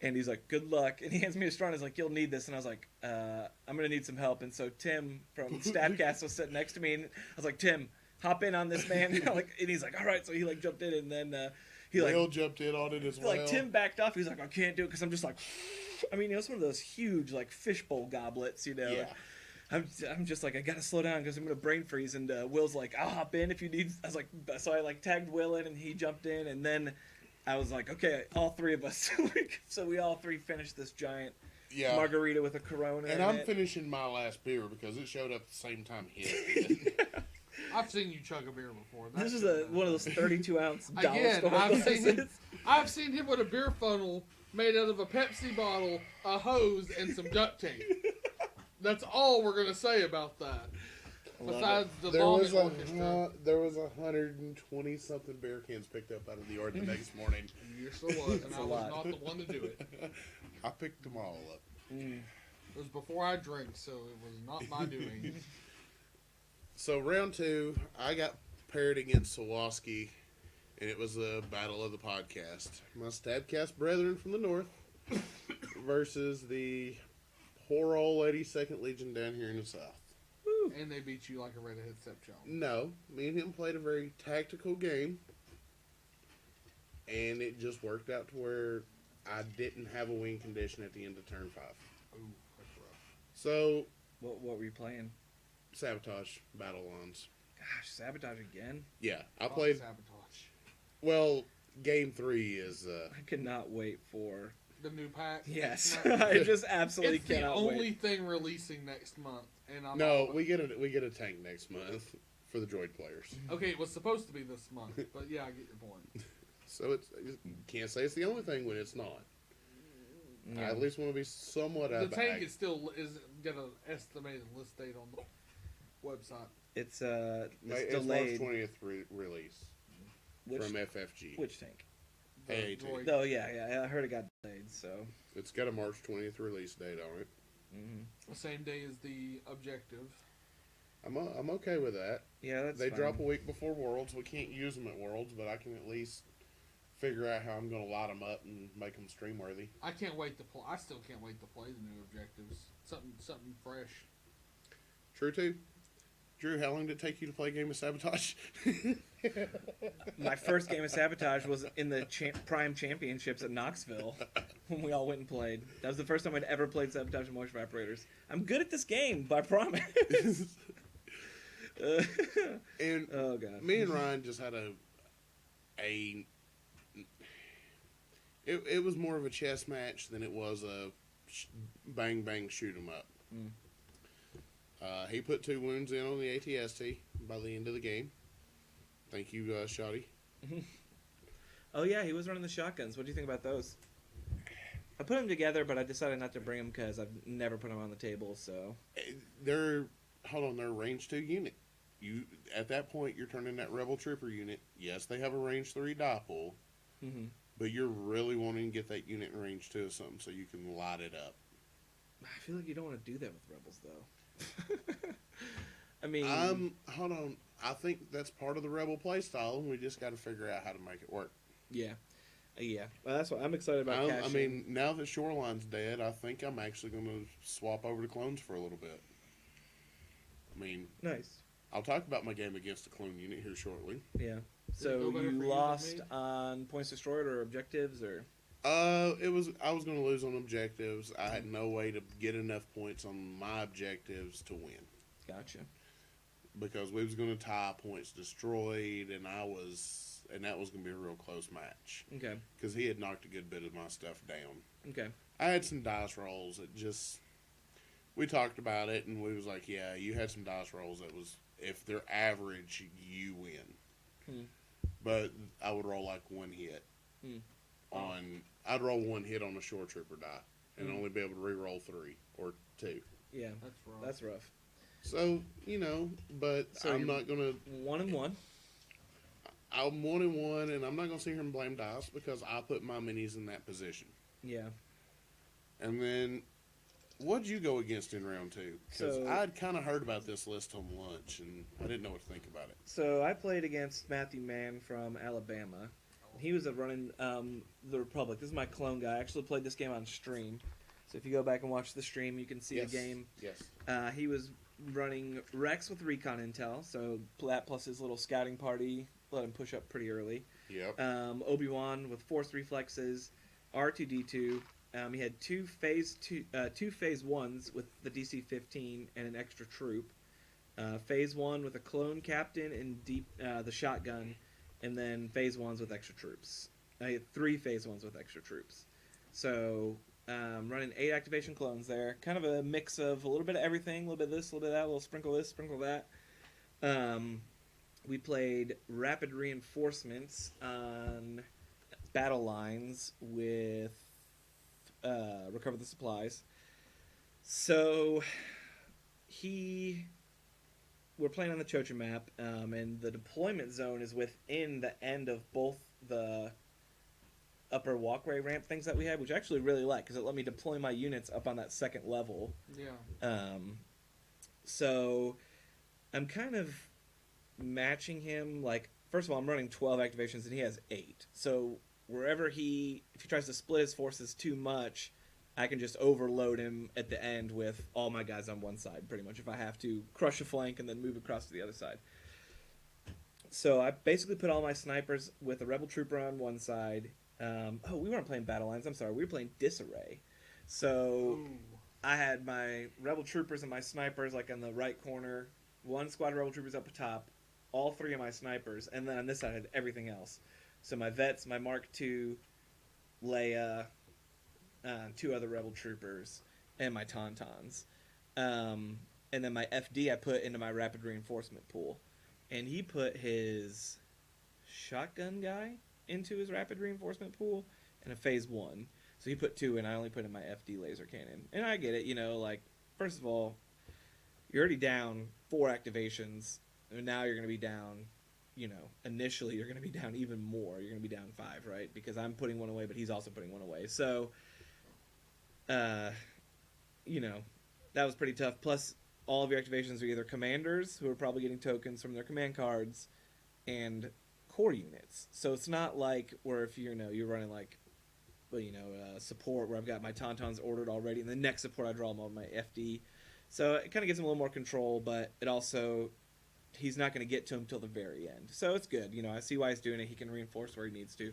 And he's like, good luck. And he hands me a straw and he's like, you'll need this. And I was like, I'm going to need some help. And so Tim from Stabcast was sitting next to me. And I was like, Tim, hop in on this, man. And he's like, all right. So he like jumped in. And then he like, Will jumped in on it as well. like Tim backed off. He's like, I can't do it because I'm just like, I mean, it's one of those huge like fishbowl goblets, Yeah. I'm just like, I gotta slow down because I'm gonna brain freeze. And Will's like, I'll hop in if you need. I was like, so I like tagged Will in and he jumped in. And then I was like, okay, all 3 of us. So we all 3 finished this giant Yeah. margarita with a Corona. And in I'm it. finishing my last beer because it showed up at the same time his did. I've seen you chug a beer before. This is That's- one of those 32-ounce dollar Again, store I've seen him. glasses. I've seen him with a beer funnel made out of a Pepsi bottle, a hose, and some duct tape. That's all we're gonna say about that. Besides the There vomit was orchestra. there was 120 something beer cans picked up out of the yard the next morning. Yes, there was, and It's I a was lot. not the one to do it. I picked them all up. Mm. It was before I drank, so it was not my doing. So round 2, I got paired against Sawaski, and it was a battle of the podcast. My Stabcast brethren from the north versus the poor old 82nd Legion down here in the south. And they beat you like a redhead stepchild. No, me and him played a very tactical game, and it just worked out to where I didn't have a win condition at the end of turn 5. Ooh, that's rough. So, What were you playing? Sabotage, Battle Lines. Gosh, sabotage again. Yeah, I Rock played, Sabotage. well, game 3 is, I could not wait for. The new pack. Yes, No, I just absolutely it's the cannot only wait. thing releasing next month, and I'm no, all- we get a tank next month for the droid players. Okay, it was supposed to be this month, but yeah, I get your point. So you can't say it's the only thing when it's not. I Yeah. at least want to be somewhat The out tank is still is got an estimated list date on the website. It's It's March delayed. 20th release Which, from FFG. which tank? The AAT. droid- Oh yeah, I heard it got delayed. So. It's got a March 20th release date on it. hmm The same day as the objective. I'm okay with that. Yeah, that's They fine. drop a week before Worlds. We can't use them at Worlds, but I can at least figure out how I'm going to light them up and make them stream worthy. I can't wait to play. I still can't wait to play the new objectives. Something fresh. True too. Drew, how long did it take you to play a game of Sabotage? My first game of Sabotage was in the Prime Championships at Knoxville when we all went and played. That was the first time I'd ever played Sabotage and Moisture Evaporators. I'm good at this game, I promise. And oh god, me and Ryan just had it was more of a chess match than it was a bang bang shoot 'em up. Mm. He put 2 wounds in on the ATST by the end of the game. Thank you, Shoddy. Oh yeah, he was running the shotguns. What do you think about those? I put them together, but I decided not to bring them because I've never put them on the table. So They're a range 2 unit. You at that point you're turning that Rebel Trooper unit. Yes, they have a range 3 die pool, but you're really wanting to get that unit in range 2 of something so you can light it up. I feel like you don't want to do that with Rebels, though. I mean, hold on. I think that's part of the Rebel playstyle, and we just got to figure out how to make it work. yeah. Well, that's what I'm excited about. I mean, now that Shoreline's dead, I think I'm actually going to swap over to clones for a little bit. I mean, nice. I'll talk about my game against the clone unit here shortly. Yeah. it So go better you for you than lost me? on points destroyed or objectives, or I was going to lose on objectives. I had no way to get enough points on my objectives to win gotcha. because we was going to tie points destroyed, and that was going to be a real close match Okay. because he had knocked a good bit of my stuff down. Okay. I had some dice rolls that just we talked about it, and we was like, yeah, you had some dice rolls that was if they're average, you win. But I would roll like 1 hit I'd roll 1 hit on a Shore Trooper die and only be able to re-roll 3 or 2. Yeah. That's rough. That's rough. So but So I'm you're not gonna. 1-1. I'm 1-1, and I'm not gonna sit here and blame dice because I put my minis in that position. Yeah. And then, what'd you go against in round 2? Because So- I'd kind of heard about this list on lunch, and I didn't know what to think about it. So I played against Matthew Mann from Alabama. He was running the Republic. This is my clone guy. I actually played this game on stream. So if you go back and watch the stream, you can see the game. Yes. He was running Rex with recon intel, so that plus his little scouting party let him push up pretty early. Yep. Obi-Wan with force reflexes, R2D2. He had two phase 1s with the DC-15 and an extra troop. Phase 1 with a clone captain and the shotgun, and then phase 1s with extra troops. I had 3 phase 1s with extra troops. So running 8 activation clones there. Kind of a mix of a little bit of everything, a little bit of this, a little bit of that, a little sprinkle this, sprinkle that. We played rapid reinforcements on battle lines with recover the supplies. So we're playing on the Chocha map, and the deployment zone is within the end of both the upper walkway ramp things that we had, which I actually really like because it let me deploy my units up on that second level. Yeah. So I'm kind of matching him. Like, first of all, I'm running 12 activations and he has 8. So if he tries to split his forces too much, I can just overload him at the end with all my guys on one side, pretty much, if I have to crush a flank and then move across to the other side. So I basically put all my snipers with a Rebel Trooper on one side. We weren't playing Battle Lines, I'm sorry. We were playing Disarray. So Ooh. I had my Rebel Troopers and my snipers like in the right corner, 1 squad of Rebel Troopers up top, all 3 of my snipers, and then on this side I had everything else. So my Vets, my Mark II, Leia, 2 other Rebel Troopers, and my Tauntauns. And then my FD I put into my Rapid Reinforcement pool. And he put his shotgun guy into his Rapid Reinforcement pool and a Phase 1. So he put 2, and I only put in my FD laser cannon. And I get it, like, first of all, you're already down 4 activations, and now you're going to be down, initially you're going to be down even more. You're going to be down 5, right? Because I'm putting 1 away, but he's also putting 1 away. So, that was pretty tough. Plus, all of your activations are either commanders, who are probably getting tokens from their command cards, and core units. So it's not like where if you're running like, well, support where I've got my Tauntauns ordered already, and the next support I draw them on my FD. So it kind of gives him a little more control, but it also he's not going to get to him till the very end. So it's good. I see why he's doing it. He can reinforce where he needs to.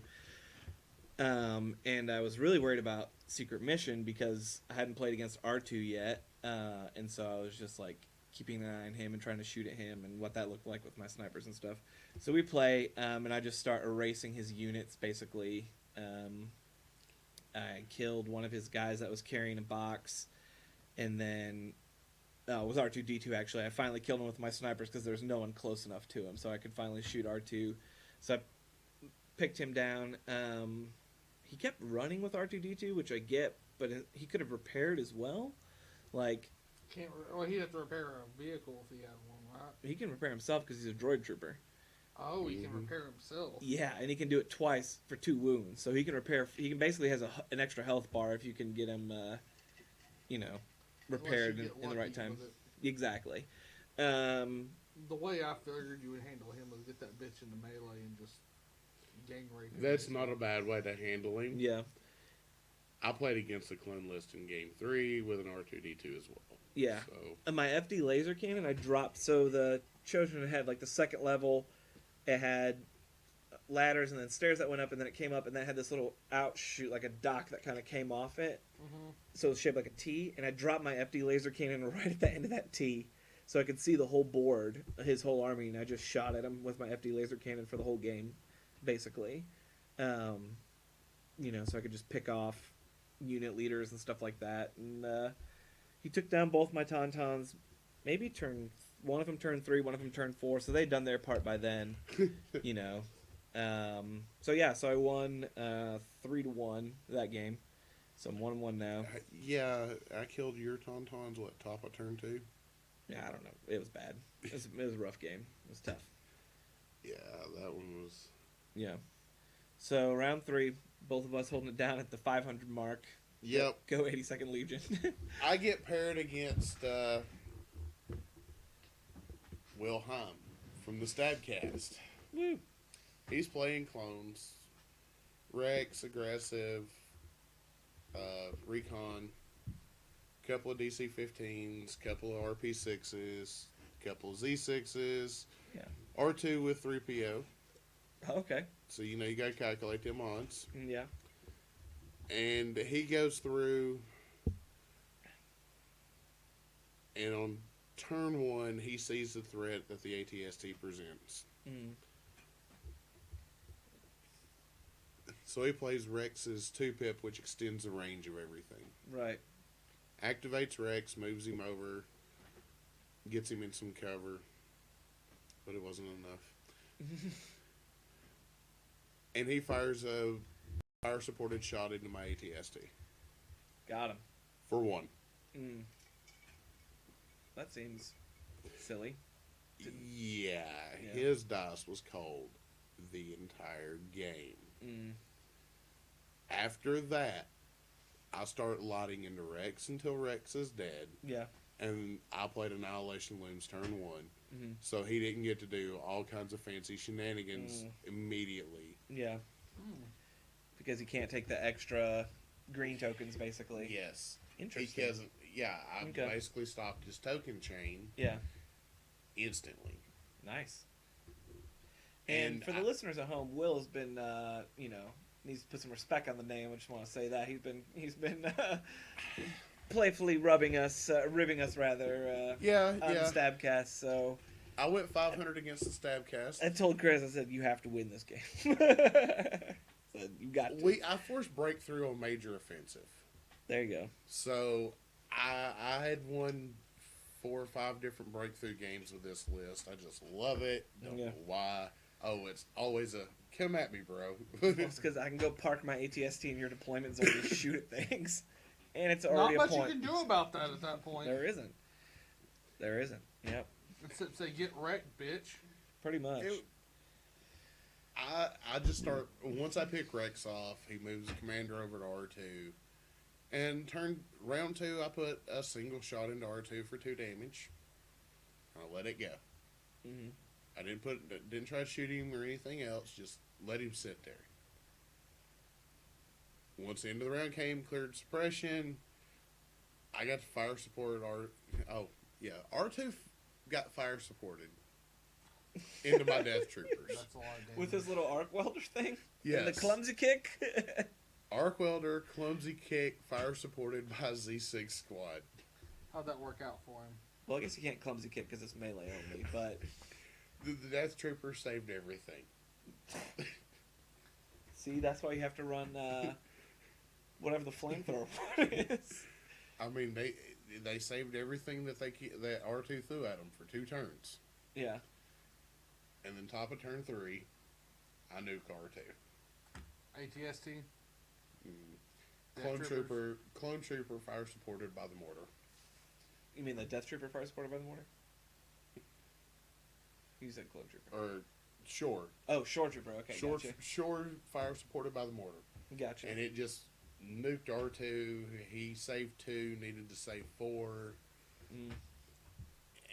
And I was really worried about Secret Mission because I hadn't played against R2 yet, and so I was just like keeping an eye on him and trying to shoot at him and what that looked like with my snipers and stuff. So we play, and I just start erasing his units basically. I killed one of his guys that was carrying a box, and then it was R2D2 actually. I finally killed him with my snipers because there's no one close enough to him, so I could finally shoot R2. So I picked him down. He kept running with R2D2, which I get, but he could have repaired as well. Like, He'd have to repair a vehicle if he had one, right? he can repair himself because he's a droid trooper. Oh, he can repair himself. Yeah, and he can do it twice for 2 wounds. So he can repair. He can basically has an extra health bar if you can get him, repaired in the right time. Exactly. The way I figured you would handle him was get that bitch into melee and just gang rape him. That's not a bad way to handle him. Yeah. I played against the clone list in game 3 with an R2D2 as well. Yeah. So And my FD laser cannon, I dropped. So the Chosen had like the second level. It had ladders and then stairs that went up, and then it came up, and then it had this little outshoot, like a dock that kind of came off it. Mm-hmm. So it was shaped like a T, and I dropped my FD laser cannon right at the end of that T, so I could see the whole board, his whole army, and I just shot at him with my FD laser cannon for the whole game, basically. So I could just pick off unit leaders and stuff like that, and he took down both my Tauntauns, maybe one of them turned 3, one of them turned 4, so they'd done their part by then, So I won 3-1 that game. So I'm 1-1 now. yeah, I killed your Tauntauns, top of turn 2? Yeah, I don't know. It was bad. It was a rough game. It was tough. Yeah, that one was... Yeah. So round 3, both of us holding it down at the 500 mark. Yep. Go 82nd Legion. I get paired against Will Heim from the Stabcast. Woo. He's playing clones. Rex, aggressive, recon, couple of DC-15s, couple of RP-6s, couple of Z-6s, Yeah. R2 with 3PO. Okay. So, you got to calculate them odds. Yeah. And he goes through, and on turn 1, he sees the threat that the ATST presents. Mm. So he plays Rex's 2-pip, which extends the range of everything. Right. Activates Rex, moves him over, gets him in some cover, but it wasn't enough. And he fires a fire-supported shot into my ATST. Got him. For 1. Mm. That seems silly. Yeah, his dice was cold the entire game. Mm. After that, I start lighting into Rex until Rex is dead. Yeah. And I played Annihilation Looms turn 1. Mm-hmm. So he didn't get to do all kinds of fancy shenanigans immediately. Yeah. Because he can't take the extra green tokens, basically. Yes. Interesting. Because, I Okay. basically stopped his token chain Yeah. instantly. Nice. And for the listeners at home, Will has been, needs to put some respect on the name. I just want to say that he's been playfully ribbing us rather. Yeah, on the Stabcast. So I went 500 against the Stabcast. I told Chris, I said, you have to win this game. Said, you got to. I forced breakthrough on Major Offensive. There you go. So I had won 4 or 5 different breakthrough games with this list. I just love it. Don't know why. Oh, it's always a come at me, bro. It's because I can go park my ATST in your deployment zone and shoot at things, and it's already Not a much point. you can do about that at that point. There isn't. Yep. Except say get wrecked, bitch. Pretty much. I just start once I pick Rex off, he moves the commander over to R2, and round 2 I put a single shot into R2 for 2 damage. I let it go. Mm-hmm. I didn't try to shoot him or anything else. Just let him sit there. Once the end of the round came, cleared suppression. I got the fire support. R2 got fire supported into my death troopers. That's a lot of damage. With his little arc welder thing? Yes. And the clumsy kick? Arc welder, clumsy kick, fire supported by Z6 squad. How'd that work out for him? Well, I guess you can't clumsy kick because it's melee only, but... The death trooper saved everything. See, that's why you have to run whatever the flamethrower one is. I mean, they saved everything that that R2 threw at them for 2 turns. Yeah. And then top of turn 3, I nuked R2. ATST? Clone Death trooper, fire supported by the mortar. You mean the Death Trooper fire supported by the mortar? You said Clone Trooper. Or Shore. Oh, Shore Trooper. Okay, gotcha. Shore fire supported by the mortar. Gotcha. And it just nuked R2. He saved 2, needed to save 4. Mm.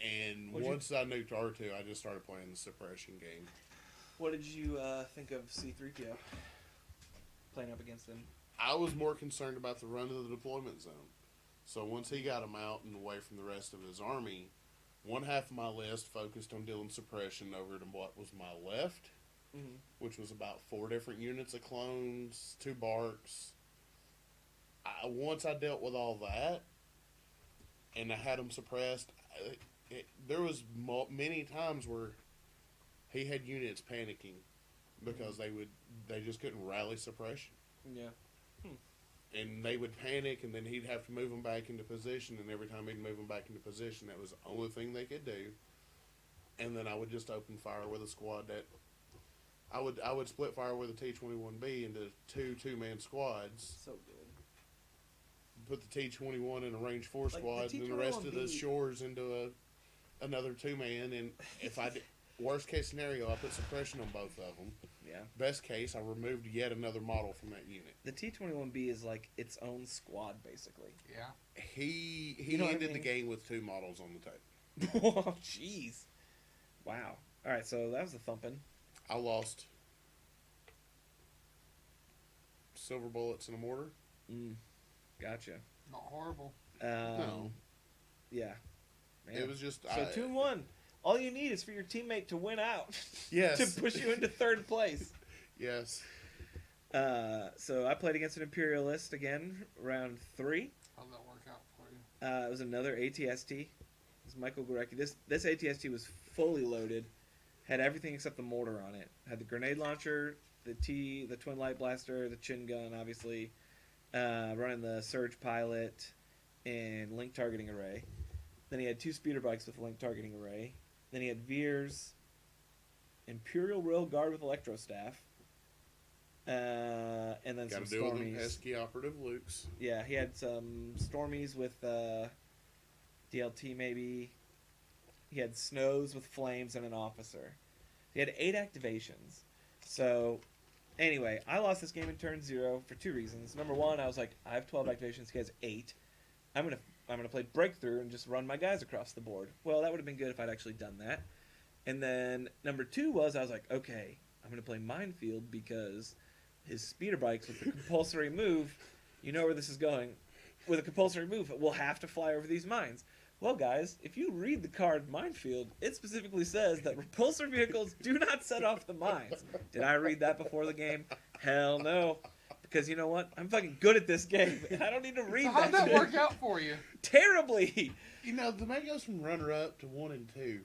And What'd you- once I nuked R2, I just started playing the suppression game. What did you think of C-3PO? Playing up against him? I was more concerned about the run of the deployment zone. So once he got him out and away from the rest of his army, one half of my list focused on dealing suppression over to what was my left, Mm-hmm. which was about 4 different units of clones, 2 barks. Once I dealt with all that, and I had them suppressed, there was many times where he had units panicking because they just couldn't rally suppression. Yeah. And they would panic, and then he'd have to move them back into position. And every time he'd move them back into position, that was the only thing they could do. And then I would just open fire with a squad that I would split fire with a T-21B into 2 2-man squads. So good. Put the T-21 in a range 4 the squad, and then the rest of the T-21B shores into another 2-man. And if I did, worst case scenario, I put suppression on both of them. Yeah. Best case, I removed yet another model from that unit. The T-21B is like its own squad, basically. Yeah. He You know what I ended the mean? game with 2 models on the table. Oh, jeez. Wow. All right, so that was the thumping. I lost silver bullets and a mortar. Gotcha. Not horrible. No. Yeah. Man. It was just So 2-1. All you need is for your teammate to win out. Yes. To push you into 3rd place. Yes. So I played against an Imperialist again, round 3. How'd that work out for you? It was another ATST. It was Michael Gorecki. This ATST was fully loaded. Had everything except the mortar on it. Had the grenade launcher, the twin light blaster, the chin gun, obviously. Running the surge pilot and link targeting array. Then he had 2 speeder bikes with a link targeting array. Then he had Veers, Imperial Rail Guard with electro staff, and then Got some to deal with them Stormies. pesky operative Lukes. Yeah, he had some Stormies with DLT maybe. He had Snows with flames and an officer. He had 8 activations. So, anyway, I lost this game in turn 0 for 2 reasons. Number 1, I was like, I have 12 activations. He has 8. I'm gonna play Breakthrough and just run my guys across the board. Well, that would have been good if I'd actually done that. And then number 2 was I was like, okay, I'm gonna play Minefield because his speeder bikes with the compulsory move, you know where this is going. With a compulsory move, we'll have to fly over these mines. Well, guys, if you read the card Minefield, it specifically says that repulsor vehicles do not set off the mines. Did I read that before the game? Hell no. Because you know what? I'm fucking good at this game. I don't need to read So that. how'd that shit. work out for you? Terribly. You know, the man goes from runner-up to 1 and 2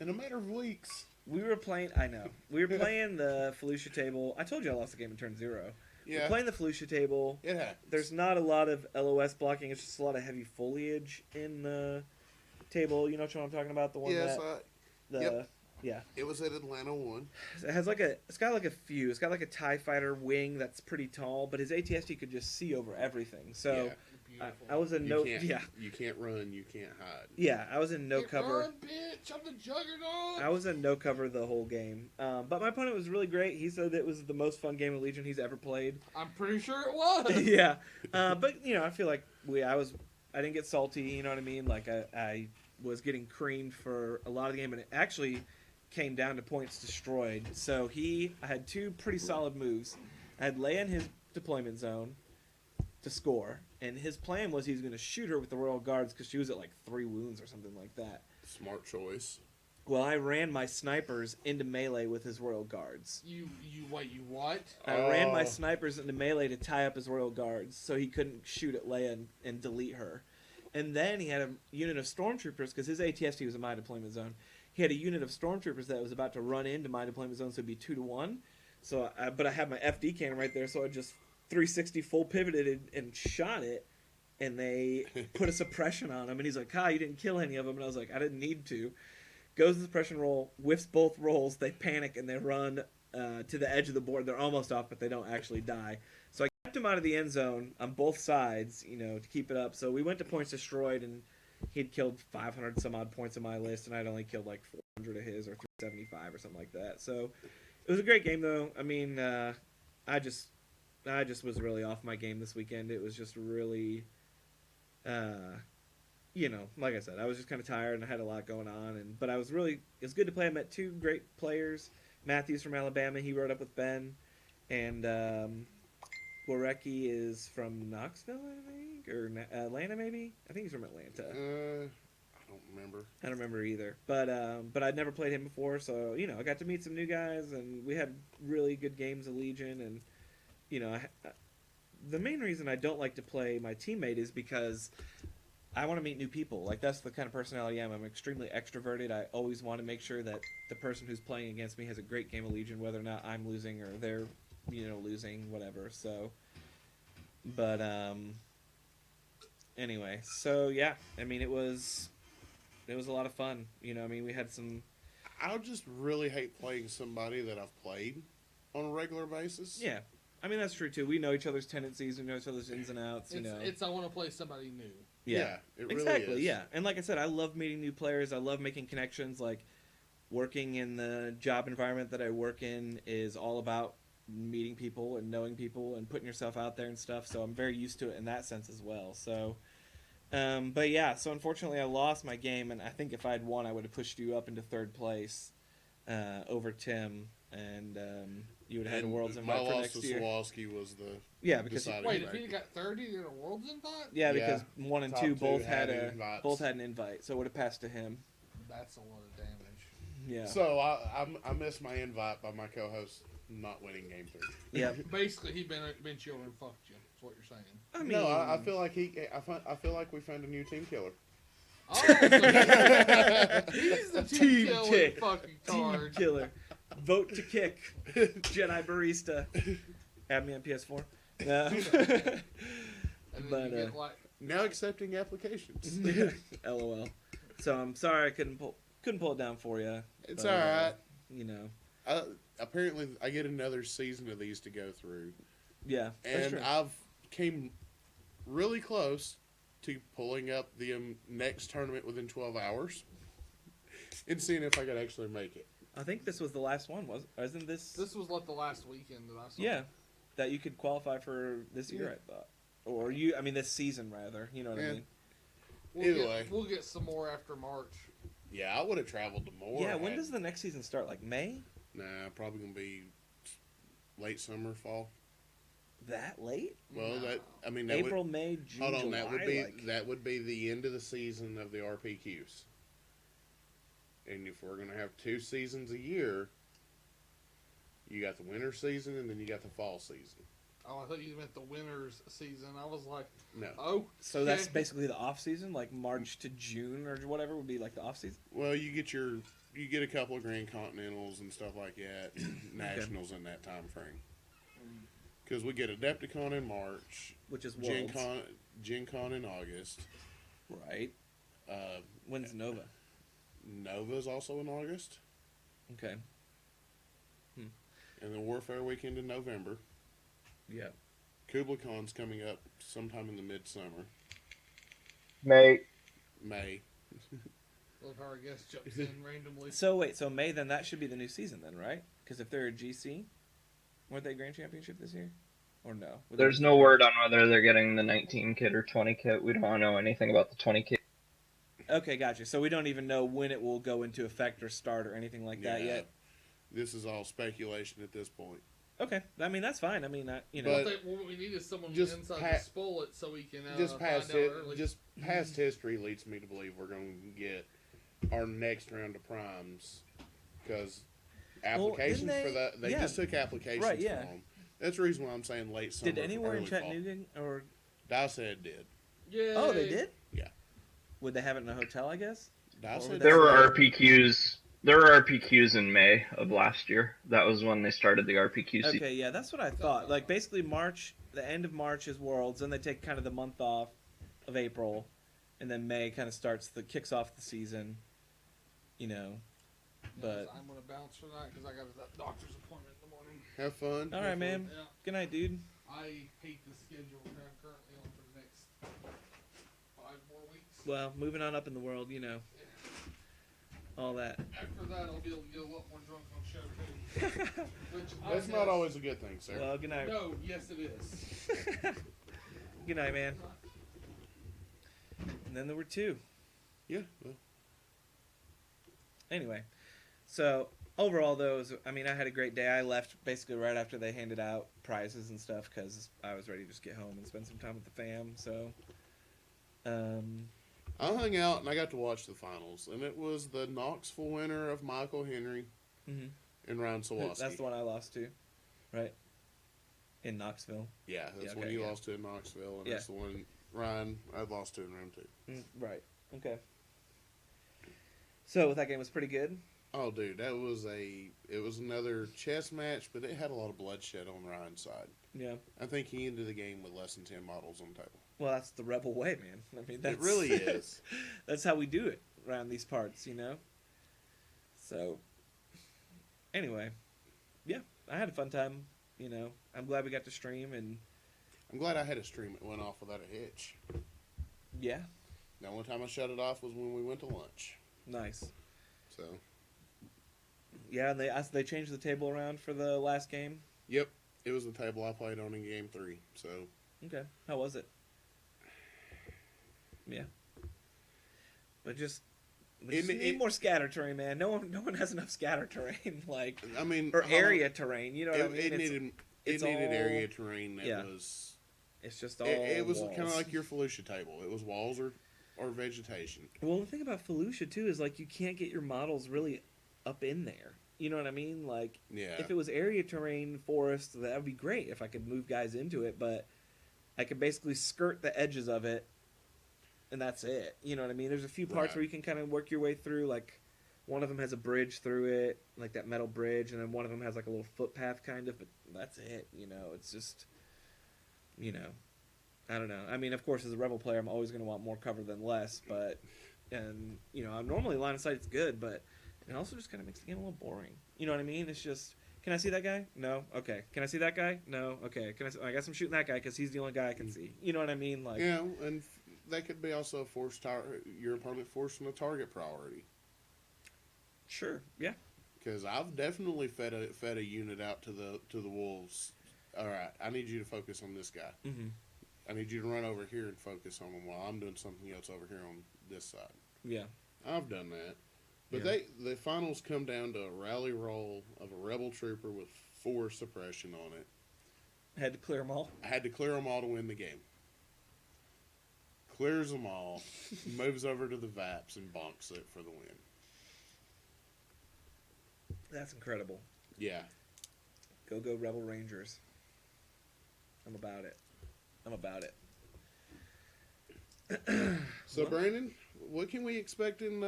in a matter of weeks. We were playing. I know. We were playing the Felucia table. I told you I lost the game in turn 0. Yeah. We're playing the Felucia table. It happens. There's not a lot of LOS blocking. It's just a lot of heavy foliage in the table. You know what I'm talking about? The one Yes, that yep. yeah. It was at Atlanta 1. It has it's got like a few. It's got like a TIE fighter wing that's pretty tall, but his ATST could just see over everything. So Yeah. Beautiful. I was in You can't run, you can't hide. Yeah, I was in no Get cover. run, bitch! I'm the juggernaut! I was in no cover the whole game. But my opponent was really great. He said it was the most fun game of Legion he's ever played. I'm pretty sure it was! Yeah. But, you know, I feel like I didn't get salty, you know what I mean? Like, I was getting creamed for a lot of the game. And actually, came down to points destroyed. So I had two pretty solid moves. I had Leia in his deployment zone to score, and his plan was he was going to shoot her with the Royal Guards because she was at like 3 wounds or something like that. Smart choice. Well, I ran my snipers into melee with his Royal Guards. You what? I ran my Oh. snipers into melee to tie up his Royal Guards so he couldn't shoot at Leia and delete her. And then he had a unit of stormtroopers because his ATST was in my deployment zone. He had a unit of stormtroopers that was about to run into my deployment zone, so it'd be 2-1. But I had my FD cannon right there, so I just 360 full pivoted and shot it, and they put a suppression on him. And he's like, "Kai, you didn't kill any of them." And I was like, "I didn't need to." Goes to the suppression roll, whiffs both rolls. They panic and they run to the edge of the board. They're almost off, but they don't actually die. So I kept him out of the end zone on both sides, to keep it up. So we went to points destroyed, and he'd killed 500 some odd points on my list, and I'd only killed like 400 of his or 375 or something like that. So it was a great game, though. I mean, I just was really off my game this weekend. It was just really, like I said, I was just kind of tired and I had a lot going on. But it was good to play. I met 2 great players. Matthews from Alabama, he rode up with Ben, and Warecki is from Knoxville, I think, or Atlanta, maybe. I think he's from Atlanta. I don't remember. I don't remember either, but I'd never played him before, so I got to meet some new guys, and we had really good games of Legion. And the main reason I don't like to play my teammate is because I want to meet new people. Like, that's the kind of personality I am. I'm extremely extroverted. I always want to make sure that the person who's playing against me has a great game of Legion, whether or not I'm losing or they're, losing, whatever. So, but, anyway. So, yeah. I mean, it was a lot of fun. We had some... I just really hate playing somebody that I've played on a regular basis. Yeah. I mean, that's true, too. We know each other's tendencies. We know each other's ins and outs, It's I want to play somebody new. Yeah, it really exactly, is. yeah. And like I said, I love meeting new players. I love making connections. Like, working in the job environment that I work in is all about meeting people and knowing people and putting yourself out there and stuff. So I'm very used to it in that sense as well. So, but yeah, so unfortunately I lost my game, and I think if I'd won, I would have pushed you up into 3rd place over Tim, and you would have had a World's my Invite for loss next to year. Swarovski was the Yeah, because deciding Wait, if factor. he got 30, you're in a World's Invite? yeah, because 1 and Top 2 two both had had invites. both had an invite, so it would have passed to him. That's a lot of damage. Yeah. So I missed my invite by my co-host not winning game 3. Yeah. Basically, he bent you over and fucked you. That's what you're saying. I mean, No, I feel like I feel like we found a new team killer. Oh, so he's the team Team killing kick. fucking team card. killer. Vote to kick. Jedi Barista. Add me on PS4. No. And then But, you get like, Now accepting applications. LOL. So I'm sorry I couldn't pull it down for you. It's But, all right. Apparently, I get another season of these to go through, Yeah. That's and true. I've came really close to pulling up the next tournament within 12 hours and seeing if I could actually make it. I think this was the last one, wasn't this? this was like the last weekend that I saw. Yeah. That you could qualify for this year, I thought. Or this season, rather. You know what I Yeah. mean? Either way. We'll get some more after March. Yeah, I would have traveled to more. Yeah, when had- does the next season start? Like May? Nah, probably gonna be late summer, fall. That late? Well, No. that April, would, May, June, hold on. July? That would be the end of the season of the RPQs. And if we're gonna have 2 seasons a year, you got the winter season and then you got the fall season. Oh, I thought you meant the winter's season. I was like, No. oh. So that's okay. basically the off season, like March to June or whatever would be like the off season. Well, you get a couple of Grand Continentals and stuff like that, and Nationals in that time frame. Because we get Adepticon in March, Which is Gen Worlds, Con in August. right? When's Nova? Nova's also in August, Okay. and then Warfare Weekend in November. Yeah. Kublai Khan's coming up sometime in the midsummer, Mate, May. Love how our guest jumps in randomly. So wait, so May then that should be the new season then, right? Because if they're a GC, weren't they Grand Championship this year? Or no? there's no word on whether they're getting the 19 kit or 20 kit. We don't know anything about the 20 kit. Okay, gotcha. So we don't even know when it will go into effect or start or anything like that Yeah. yet. This is all speculation at this point. Okay, I mean that's fine. I mean, you know, But- What we need is someone just inside pa- to spoil it so we can Just past find out it, early. just past history leads me to believe we're going to get our next round of primes because applications didn't for they- that they yeah. just took applications Right, yeah. for them. That's the reason why I'm saying late summer. did anywhere in early fall. Chattanooga or Dowshead did. Yay. oh they did? Yeah. Would they have it in a hotel? I guess. Dowshead There were did. RPQs. There were RPQs in May of last year. That was when they started the RPQ season. Okay, yeah, that's what I thought. Like basically March, the end of March is Worlds, and they take kind of the month off of April, and then May kind of kicks off the season. You know, but I'm gonna bounce for that because I got a doctor's appointment in the morning. Have fun. all right, man. Yeah, Good night, dude. I hate the schedule that I'm currently on for the next 5 more weeks. Well, moving on up in the world, you know, all that. After that, I'll be able to get a lot more drunk on show too. Which That's not always a good thing, sir. Well, good night. No, yes it is. Good night, man. And then there were 2. Yeah. Well, Anyway, so overall, though, I mean, I had a great day. I left basically right after they handed out prizes and stuff because I was ready to just get home and spend some time with the fam. So, I hung out and I got to watch the finals, and it was the Knoxville winner of Michael Henry Mhm. and Ryan Sawaski. That's the one I lost to, right? In Knoxville. Yeah, that's Yeah, the one okay, you yeah. lost to in Knoxville, and Yeah. that's the one Ryan I lost to in round 2. Right. Okay. So that game was pretty good. Oh, dude, it was another chess match, but it had a lot of bloodshed on Ryan's side. Yeah. I think he ended the game with less than 10 models on the table. Well, that's the rebel way, man. I mean, that's, It really is. That's how we do it around these parts, you know. So, anyway, yeah, I had a fun time. You know, I'm glad we got to stream, and I'm glad I had a stream that went off without a hitch. yeah, The only time I shut it off was when we went to lunch. nice. So, Yeah, and they changed the table around for the last game. yep, it was the table I played on in game 3. So, Okay, how was it? Yeah, but just we just It- need it- more scatter terrain, man. No one has enough scatter terrain, like I mean, or hold on. area terrain. You know what I mean? It It's- needed it's area all- terrain that yeah. was. It's just all. It was walls. kind of like your Felucia table. It was walls or vegetation. Well, the thing about Felucia too is like you can't get your models really up in there. You know what I mean? Like Yeah. if it was area terrain forest, that would be great if I could move guys into it. But I could basically skirt the edges of it, and that's it. You know what I mean? There's a few parts Right. where you can kind of work your way through. Like one of them has a bridge through it, like that metal bridge, and then one of them has like a little footpath kind of. But that's it. You know, it's just, you know, I don't know. I mean, of course, as a rebel player, I'm always going to want more cover than less. But and you know, I'm normally line of sight is good, but it also just kind of makes the game a little boring. You know what I mean? It's just, can I see that guy? No. Okay. Can I see that guy? No. Okay. I guess I'm shooting that guy because he's the only guy I can see. You know what I mean? Like, Yeah, and that could be also your opponent forcing a target priority. sure. Yeah. Because I've definitely fed a unit out to the wolves. All right, I need you to focus on this guy. Mm-hmm. I need you to run over here and focus on him while I'm doing something else over here on this side. Yeah. I've done that. But Yeah. the finals come down to a rally roll of a rebel trooper with 4 suppression on it. Had to clear them all. I had to clear them all to win the game. Clears them all, moves over to the VAPs and bonks it for the win. That's incredible. Yeah. Go Rebel Rangers. I'm about it. So, Brandon, what can we expect in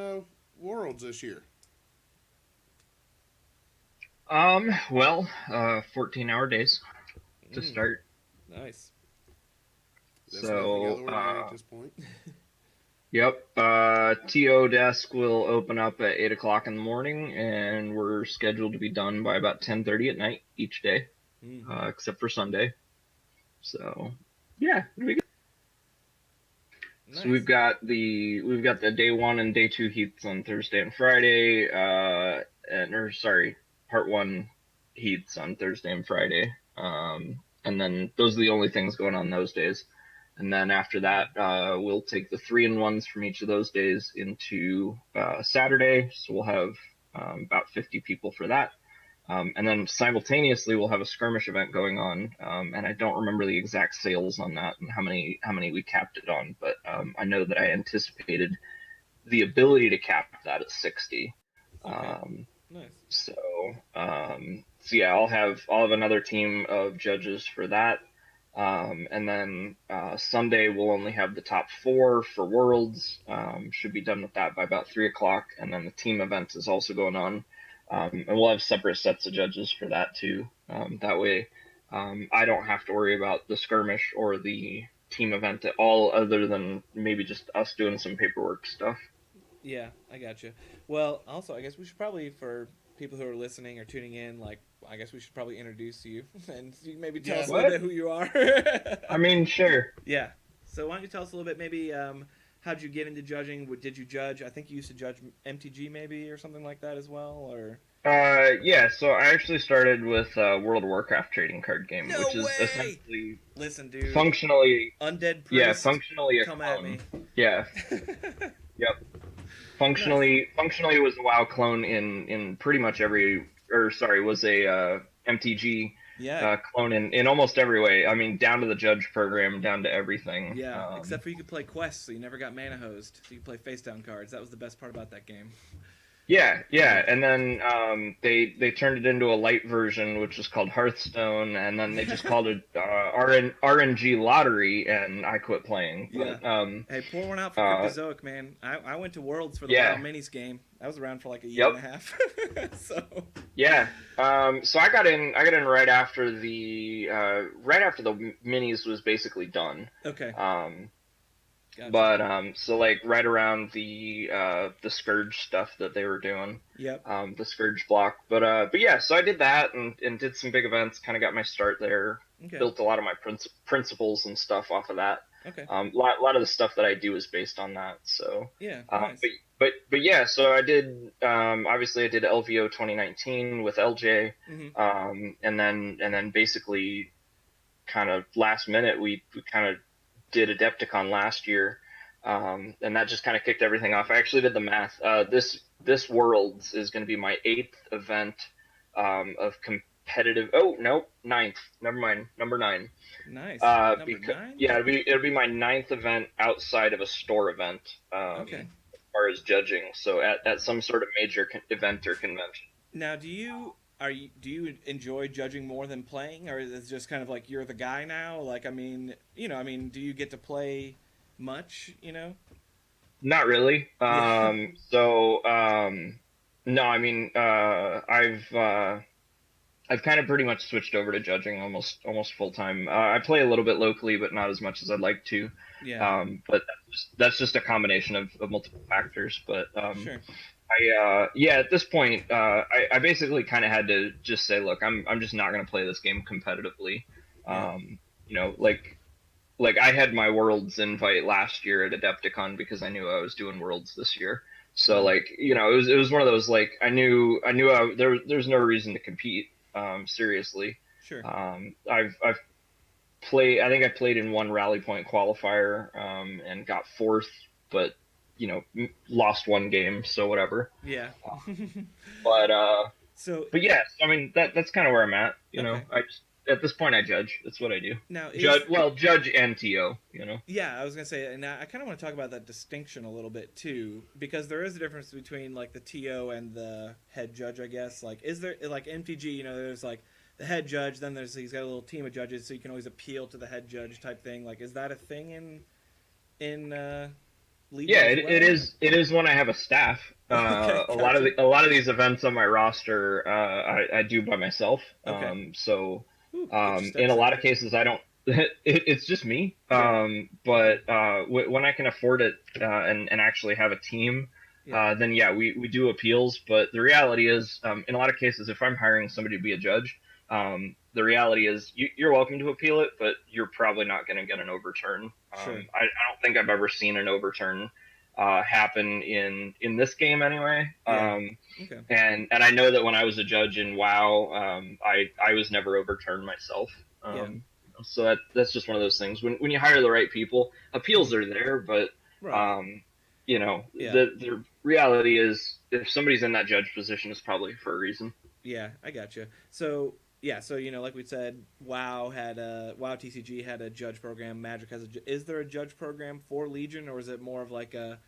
Worlds this year? Well, 14-hour days to Mm, start. Nice. That's So, nothing other than at this point. Yep. TO desk will open up at 8 o'clock in the morning, and we're scheduled to be done by about 10:30 at night each day, Mm. except for Sunday. So, yeah, it'll be good. Nice. So we've got the day 1 and day 2 heats on Thursday and Friday, part 1 heats on Thursday and Friday, and then those are the only things going on those days. And then after that, we'll take the 3-in-1s from each of those days into Saturday. So we'll have about 50 people for that. And then simultaneously, we'll have a skirmish event going on. And I don't remember the exact sales on that and how many we capped it on. But I know that I anticipated the ability to cap that at 60. Okay. Nice. So yeah, I'll have another team of judges for that. And then Sunday we'll only have the top 4 for Worlds. Should be done with that by about 3:00. And then the team event is also going on. And we'll have separate sets of judges for that too. That way I don't have to worry about the skirmish or the team event at all, other than maybe just us doing some paperwork stuff. Yeah, I gotcha. Well, also, I guess we should probably, for people who are listening or tuning in, like, I guess we should probably introduce you and you can maybe tell us a little bit who you are. I mean, sure. Yeah. So why don't you tell us a little bit, maybe, how'd you get into judging? Did you judge? I think you used to judge MTG maybe or something like that as well, or? Yeah, so I actually started with World of Warcraft trading card game, No which is way! essentially Listen, dude. functionally, Undead Priest. yeah, functionally a Come clone. at me. Yeah, yep. Functionally was a WoW clone in pretty much was a MTG Yeah. clone in almost every way. I mean, down to the judge program, down to everything. Yeah, except for you could play quests, so you never got mana hosed. So you could play face down cards. That was the best part about that game. Yeah, and then they turned it into a light version, which was called Hearthstone, and then they just called it RNG Lottery, and I quit playing. But, Hey, pour one out for Cryptozoic, man. I went to Worlds for the WoW Minis game. I was around for like a year and a half. So yeah, so I got in right after the minis was basically done. Okay. Gotcha. But so like right around the Scourge stuff that they were doing. Yep. The Scourge block. But yeah, so I did that and did some big events, kind of got my start there. Okay. Built a lot of my principles and stuff off of that. Okay. Lot of the stuff that I do is based on that. So yeah. Nice. But yeah, so I did obviously I did LVO 2019 with LJ. Mm-hmm. And then basically kind of last minute we kind of did Adepticon last year, and that just kind of kicked everything off. I actually did the math. This Worlds is going to be my 8th event of competitive. Oh no, 9th. Never mind, number 9. Nice. Number 9? Yeah, it'll be my 9th event outside of a store event. Okay. As far as judging, so at some sort of major event or convention. Now, do you enjoy judging more than playing, or is it just kind of like you're the guy now? Like, I mean, do you get to play much? Not really. So no, I mean, I've kind of pretty much switched over to judging almost full time. I play a little bit locally, but not as much as I'd like to. Yeah. But that's just a combination of multiple factors. But sure. At this point, I basically kind of had to just say, look, I'm just not going to play this game competitively. Yeah. Like I had my Worlds invite last year at Adepticon because I knew I was doing Worlds this year. So like, it was one of those, like, I knew there's no reason to compete seriously. Sure. I've played. I think I played in one Rally Point qualifier and got 4th, but lost one game, so whatever. Yeah. But yeah, I mean that's kind of where I'm at. Okay. I just at this point I judge. That's what I do. Now, judge and TO. Yeah, I was gonna say, and I kind of want to talk about that distinction a little bit too, because there is a difference between like the TO and the head judge, I guess. Like, is there like MTG? There's like the head judge, then he's got a little team of judges, so you can always appeal to the head judge type thing. Like, is that a thing in Legion? Yeah, it is when I have a staff. Okay, a lot of these events on my roster, I do by myself. Okay. So Ooh, in a lot of cases, I don't. It's just me. But when I can afford it and actually have a team, then yeah, we do appeals. But the reality is, in a lot of cases, if I'm hiring somebody to be a judge, the reality is you're welcome to appeal it, but you're probably not going to get an overturn. Sure. I don't think I've ever seen an overturn happen in this game anyway. Yeah. Okay. And I know that when I was a judge in WoW, I was never overturned myself. So that's just one of those things. When you hire the right people, appeals are there, but Right. you know, Yeah. the reality is if somebody's in that judge position, it's probably for a reason. Yeah, I got you. So yeah, so like we said, WoW TCG had a judge program. Magic has is there a judge program for Legion, or is it more of like a,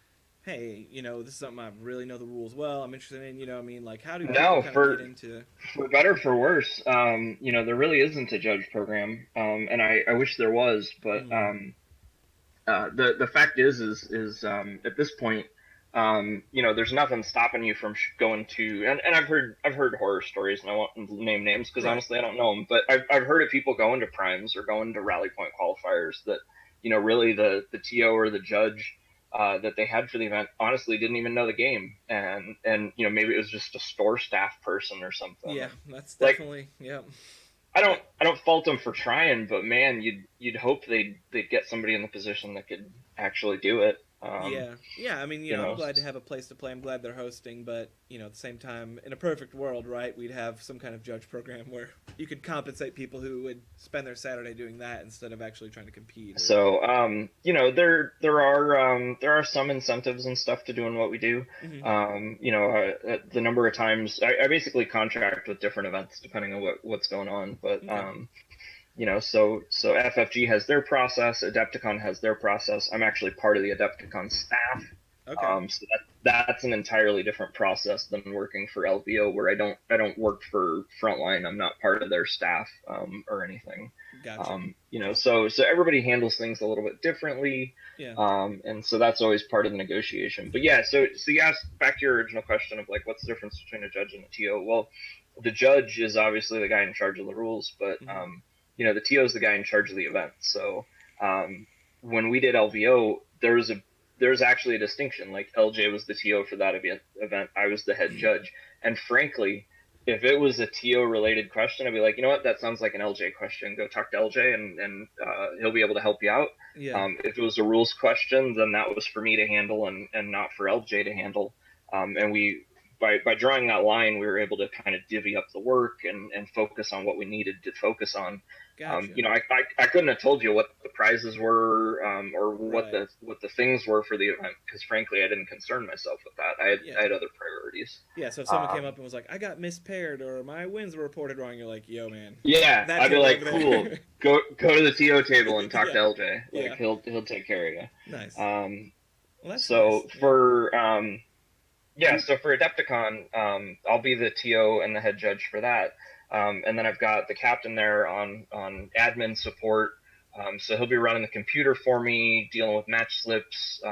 hey, this is something I really know the rules well. I'm interested in. I mean, like, how do people No, kind of get into? for better or for worse, there really isn't a judge program, and I wish there was, but Mm, the fact is at this point, there's nothing stopping you from going to, and I've heard horror stories, and I won't name names because right. honestly I don't know them, but I've heard of people going to primes or going to rally point qualifiers that really the TO or the judge that they had for the event honestly didn't even know the game, and maybe it was just a store staff person or something. Yeah, And, that's like, definitely yeah. I don't fault them for trying, but man, you'd hope they'd get somebody in the position that could actually do it. Yeah. I mean, You I'm know, glad to have a place to play. I'm glad they're hosting, but at the same time, in a perfect world, right, we'd have some kind of judge program where you could compensate people who would spend their Saturday doing that instead of actually trying to compete. so there are some incentives and stuff to doing what we do. Mhm. The number of times I basically contract with different events depending on what's going on, but Okay. so FFG has their process, Adepticon has their process. I'm actually part of the Adepticon staff. Okay. So that's an entirely different process than working for LVO, where I don't work for Frontline. I'm not part of their staff or anything. Gotcha. So everybody handles things a little bit differently, Yeah. and so that's always part of the negotiation. But yeah, so you asked, back to your original question of like what's the difference between a judge and a TO. Well, the judge is obviously the guy in charge of the rules, but the TO is the guy in charge of the event. So when we did LVO, there's actually a distinction. Like LJ was the TO for that event. I was the head judge. And frankly, if it was a TO related question, I'd be like, you know what, that sounds like an LJ question. Go talk to LJ, and he'll be able to help you out. Yeah. If it was a rules question, then that was for me to handle and not for LJ to handle. And we, by drawing that line, we were able to kind of divvy up the work and focus on what we needed to focus on. Gotcha. I couldn't have told you what the prizes were or what Right. the things were for the event, because frankly I didn't concern myself with that. I had other priorities. Yeah, so if someone came up and was like, I got mispaired or my wins were reported wrong, you're like, yo, man. Yeah, That I'd be table like, over cool. there. Go to the TO table and talk Yeah. to LJ. Like Yeah. he'll take care of you. Nice. Well, that's So nice. for so for Adepticon, I'll be the TO and the head judge for that. And then I've got the captain there on admin support. So he'll be running the computer for me, dealing with match slips,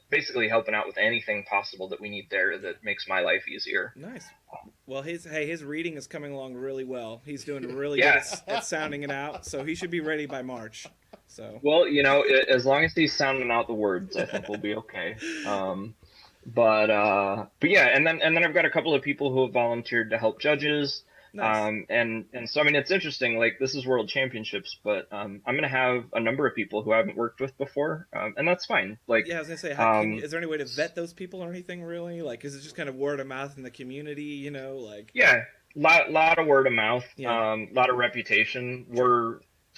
basically helping out with anything possible that we need there that makes my life easier. Nice. Well, his reading is coming along really well. He's doing really Yeah. good at sounding it out, so he should be ready by March. So. Well, as long as he's sounding out the words, I think we'll be okay. But yeah, and then I've got a couple of people who have volunteered to help judges. Nice. And so I mean, it's interesting. Like, this is World Championships, but I'm gonna have a number of people who I haven't worked with before, and that's fine. Like, Yeah, I was gonna say, is there any way to vet those people or anything? Really, like, is it just kind of word of mouth in the community? Like. Yeah, lot of word of mouth, Yeah. lot of reputation.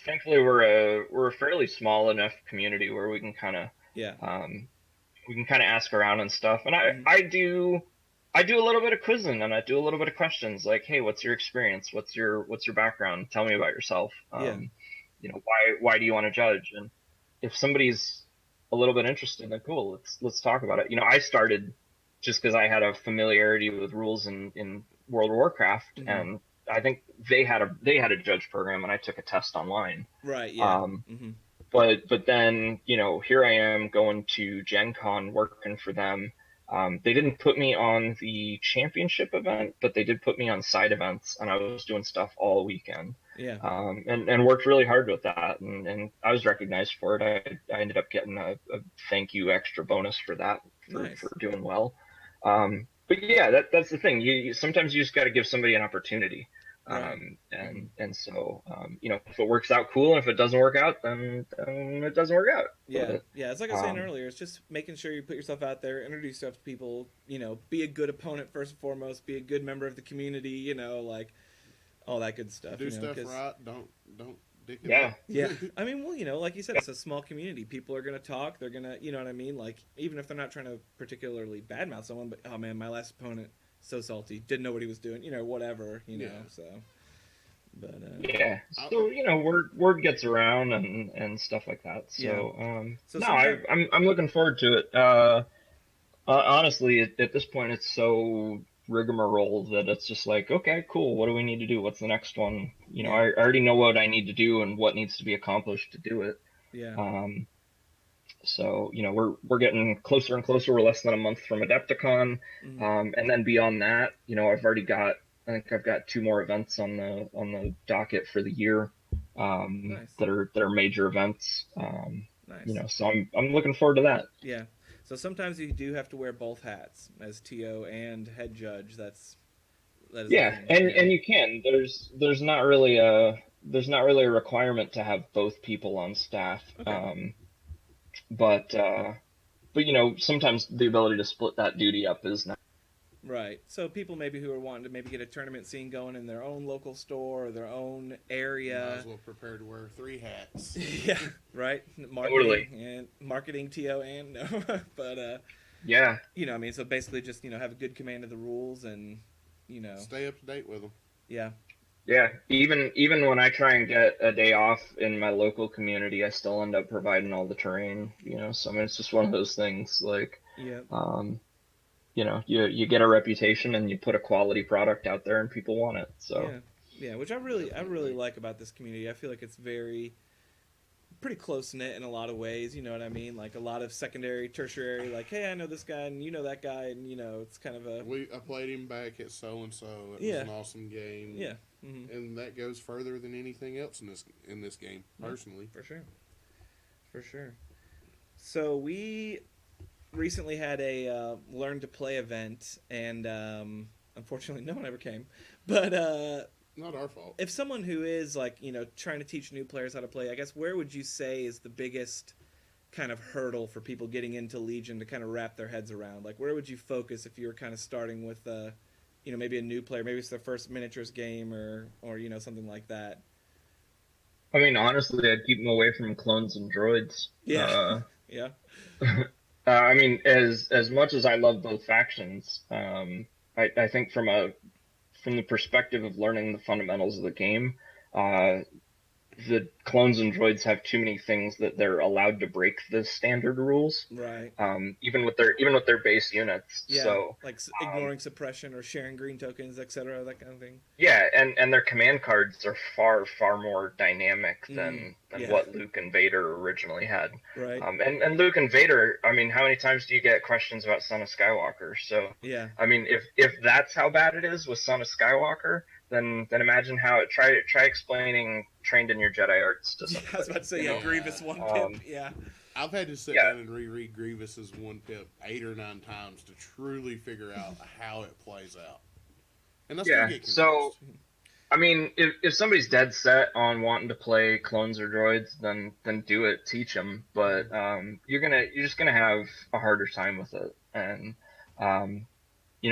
Thankfully we're a fairly small enough community where we can kind of Yeah. Ask around and stuff. And I do a little bit of quizzing, and I do a little bit of questions like, hey, what's your experience? What's your background? Tell me about yourself. Yeah. Why do you want to judge? And if somebody's a little bit interested, then cool, let's talk about it. I started just because I had a familiarity with rules in World of Warcraft, and I think they had a judge program, and I took a test online. Right. Yeah. But then, here I am going to Gen Con, working for them. They didn't put me on the championship event, but they did put me on side events, and I was doing stuff all weekend. Yeah. And worked really hard with that, and I was recognized for it. I ended up getting a thank you extra bonus for that, for doing well. But yeah, that's the thing. You sometimes you just got to give somebody an opportunity. Right. And so if it works out, cool, and if it doesn't work out, then it doesn't work out. Yeah, it's like I was saying earlier, it's just making sure you put yourself out there, introduce yourself to people, be a good opponent first and foremost, be a good member of the community, like all that good stuff. Do stuff 'cause- right. Don't Dick it Yeah. up. Yeah, I mean, well, like you said, it's a small community. People are gonna talk. They're gonna, you know what I mean? Like, even if they're not trying to particularly badmouth someone, but oh man, my last opponent so salty, didn't know what he was doing, whatever, Yeah. So, but Yeah. So word gets around and stuff like that. So So no, sometime- I'm looking forward to it. Honestly, at this point, it's so rigmarole that it's just like, okay, cool. What do we need to do? What's the next one? Yeah. I already know what I need to do and what needs to be accomplished to do it. yeah, So we're getting closer and closer. We're less than a month from Adepticon, Mhm. and then beyond that, I think I've got 2 more events on the docket for the year, Nice. that are major events. Nice. So I'm looking forward to that. Yeah. So sometimes you do have to wear both hats as TO and head judge. That is the Yeah, thing. and you can. There's not really a requirement to have both people on staff. Okay. But sometimes the ability to split that duty up is nice. Right. So people maybe who are wanting to maybe get a tournament scene going in their own local store or their own Might area. as well prepare to wear 3 hats. Yeah. Right. Marketing TO and no, but Yeah. I mean, so basically just have a good command of the rules and Stay up to date with them. yeah. Yeah, even when I try and get a day off in my local community, I still end up providing all the terrain, So I mean, it's just one of those things. Like, Yeah. you get a reputation and you put a quality product out there, and people want it. So Yeah, which I really like about this community. I feel like it's pretty close knit in a lot of ways. You know what I mean? Like a lot of secondary, tertiary. Like, hey, I know this guy, and you know that guy, and it's kind of a I played him back at so and so. It Yeah. was an awesome game. yeah. Mm-hmm. And that goes further than anything else in this game, personally. For sure. So we recently had a learn to play event, and unfortunately, no one ever came. But Not our fault. if someone who is like trying to teach new players how to play, I guess where would you say is the biggest kind of hurdle for people getting into Legion to kind of wrap their heads around? Like, where would you focus if you were kind of starting with maybe a new player, maybe it's their first miniatures game or something like that? I mean, honestly, I'd keep them away from clones and droids. Yeah. Yeah. I mean, as much as I love both factions, I think from the perspective of learning the fundamentals of the game, the clones and droids have too many things that they're allowed to break the standard rules. Right. Even with their base units. Yeah. So like ignoring suppression or sharing green tokens, etc., that kind of thing. yeah, and their command cards are far more dynamic than yeah. what Luke and Vader originally had. Right. And Luke and Vader, I mean, how many times do you get questions about Son of Skywalker? So Yeah. I mean, if that's how bad it is with Son of Skywalker, then imagine how try explaining trained in your Jedi arts to somebody. I was about to say, you know? Grievous one pip. Yeah. I've had to sit down and reread Grievous's 1 pip 8 or 9 times to truly figure out how it plays out. And that's Yeah, gonna get so confused. I mean, if somebody's dead set on wanting to play clones or droids, then do it, teach them. But you're just gonna have a harder time with it. And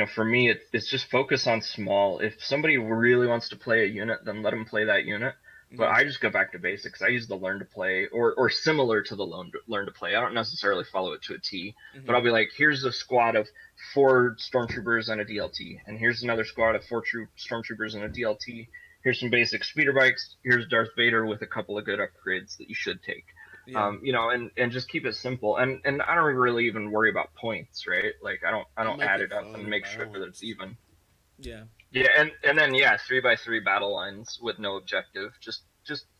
for me, it's just focus on small. If somebody really wants to play a unit, then let them play that unit. But I just go back to basics. I use the learn to play, or similar to the learn to play. I don't necessarily follow it to a T, but I'll be like, here's a squad of 4 stormtroopers and a DLT, and here's another squad of 4 stormtroopers and a DLT. Here's some basic speeder bikes. Here's Darth Vader with a couple of good upgrades that you should take. Yeah. And just keep it simple. And I don't really even worry about points, right? Like I don't Make add it it up fun and and make sure that balanced. it's even. Yeah. Yeah, and then 3x3 battle lines with no objective. Just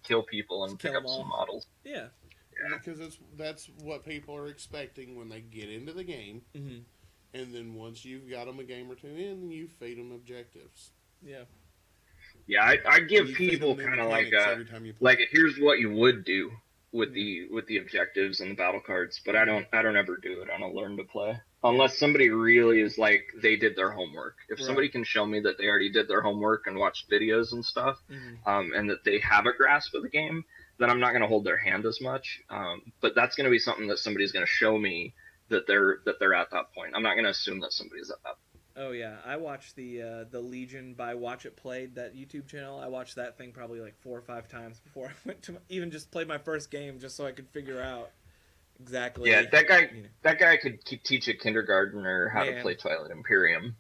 kill people and Kill pick up them all. some models. Yeah. Because that's what people are expecting when they get into the game. Mm-hmm. And then once you've got them a game or 2 in, you feed them objectives. Yeah. Yeah, I give You feed people them kind of like mechanics a every time you play. here's what you would do with the objectives and the battle cards, but I don't ever do it on a learn to play unless somebody really is like they did their homework. If Right. somebody can show me that they already did their homework and watched videos and stuff, Mm-hmm. and that they have a grasp of the game, then I'm not going to hold their hand as much. But that's going to be something that somebody's going to show me that they're at that point. I'm not going to assume that somebody's at that. Oh yeah, I watched the Legion by Watch It Played, that YouTube channel. I watched that thing probably like 4 or 5 times before I went to even just played my first game, just so I could figure out exactly. Yeah, that guy You know, that guy could teach a kindergartner how to Man. play Twilight Imperium.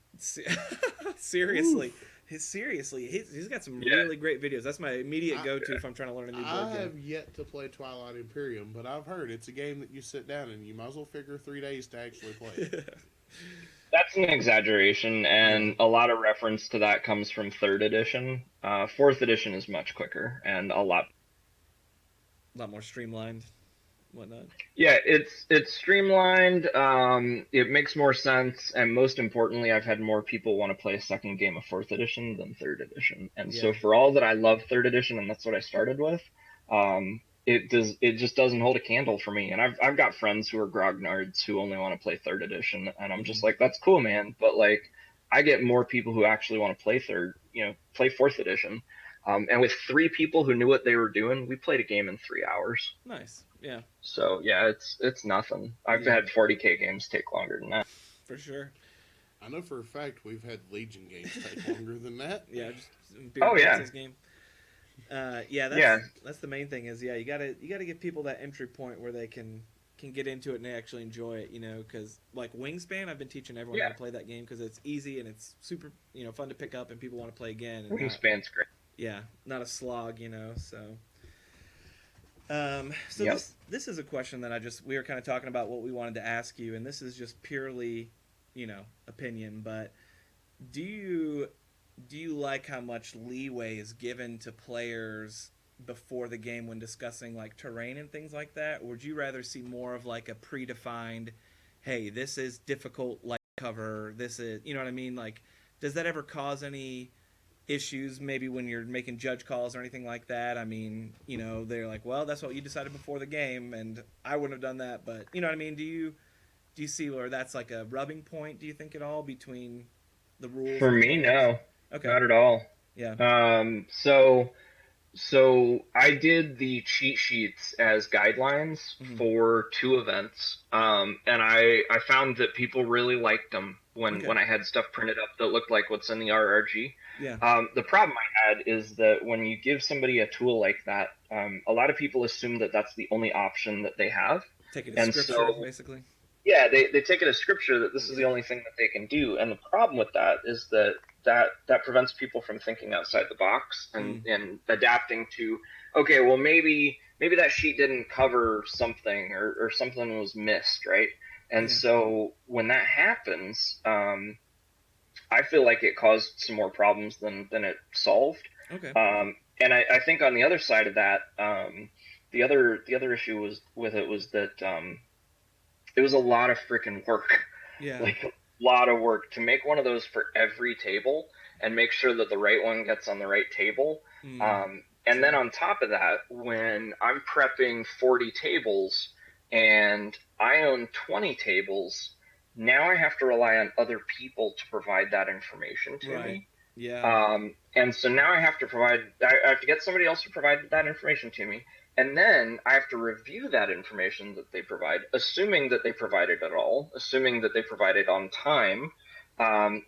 seriously. Seriously, he's got some Yeah. really great videos. That's my immediate go-to if I'm trying to learn a new board I have game. yet to play Twilight Imperium, but I've heard it's a game that you sit down and you might as well figure 3 days to actually play it. That's an exaggeration, and a lot of reference to that comes from 3rd edition. 4th edition is much quicker and a lot. A lot more streamlined, whatnot. Yeah, it's streamlined. It makes more sense, and most importantly, I've had more people want to play a second game of 4th edition than 3rd edition. And so, Yeah. for all that I love 3rd edition, and that's what I started with, it just doesn't hold a candle for me. And I've got friends who are grognards who only want to play 3rd edition, and I'm just like, that's cool, man. But like, I get more people who actually want to play play 4th edition. And with 3 people who knew what they were doing, we played a game in 3 hours. Nice, yeah, So yeah, it's nothing. I've Yeah. had 40K games take longer than that. for sure. I know for a fact we've had Legion games take longer than that. Yeah, just Oh, yeah. This game. Yeah, that's the main thing is you gotta give people that entry point where they can get into it and they actually enjoy it, because like Wingspan, I've been teaching everyone how Yeah. to play that game because it's easy and it's super fun to pick up and people want to play again. And Wingspan's great. not a slog, so. So Yep. this is a question that we were kind of talking about what we wanted to ask you, and this is just purely, opinion, but do you like how much leeway is given to players before the game when discussing like terrain and things like that, or would you rather see more of like a predefined, hey, this is difficult like cover, this is, you know what I mean? Like, does that ever cause any issues maybe when you're making judge calls or anything like that? I mean, they're like, well, that's what you decided before the game and I wouldn't have done that, but you know what I mean? Do you see where that's like a rubbing point, do you think, at all between the rules? For me, no, Okay. not at all. Yeah. So I did the cheat sheets as guidelines Mhm. for 2 events, and I found that people really liked them Okay. when I had stuff printed up that looked like what's in the RRG. Yeah. The problem I had is that when you give somebody a tool like that, a lot of people assume that that's the only option that they have. Take it as and scripture, so- basically. Yeah, they take it as scripture that this is the only thing that they can do. And the problem with that is that prevents people from thinking outside the box and adapting to, okay, well, maybe that sheet didn't cover something or something was missed, right? And Yeah. so when that happens, I feel like it caused some more problems than it solved. Okay. And I think on the other side of that, the other issue was that it was a lot of freaking work, Yeah. like a lot of work to make one of those for every table and make sure that the right one gets on the right table. And then on top of that, when I'm prepping 40 tables and I own 20 tables, now I have to rely on other people to provide that information to Right. me. Yeah. And so now I have to get somebody else to provide that information to me. And then I have to review that information that they provide, assuming that they provide it at all, assuming that they provide it on time. I'm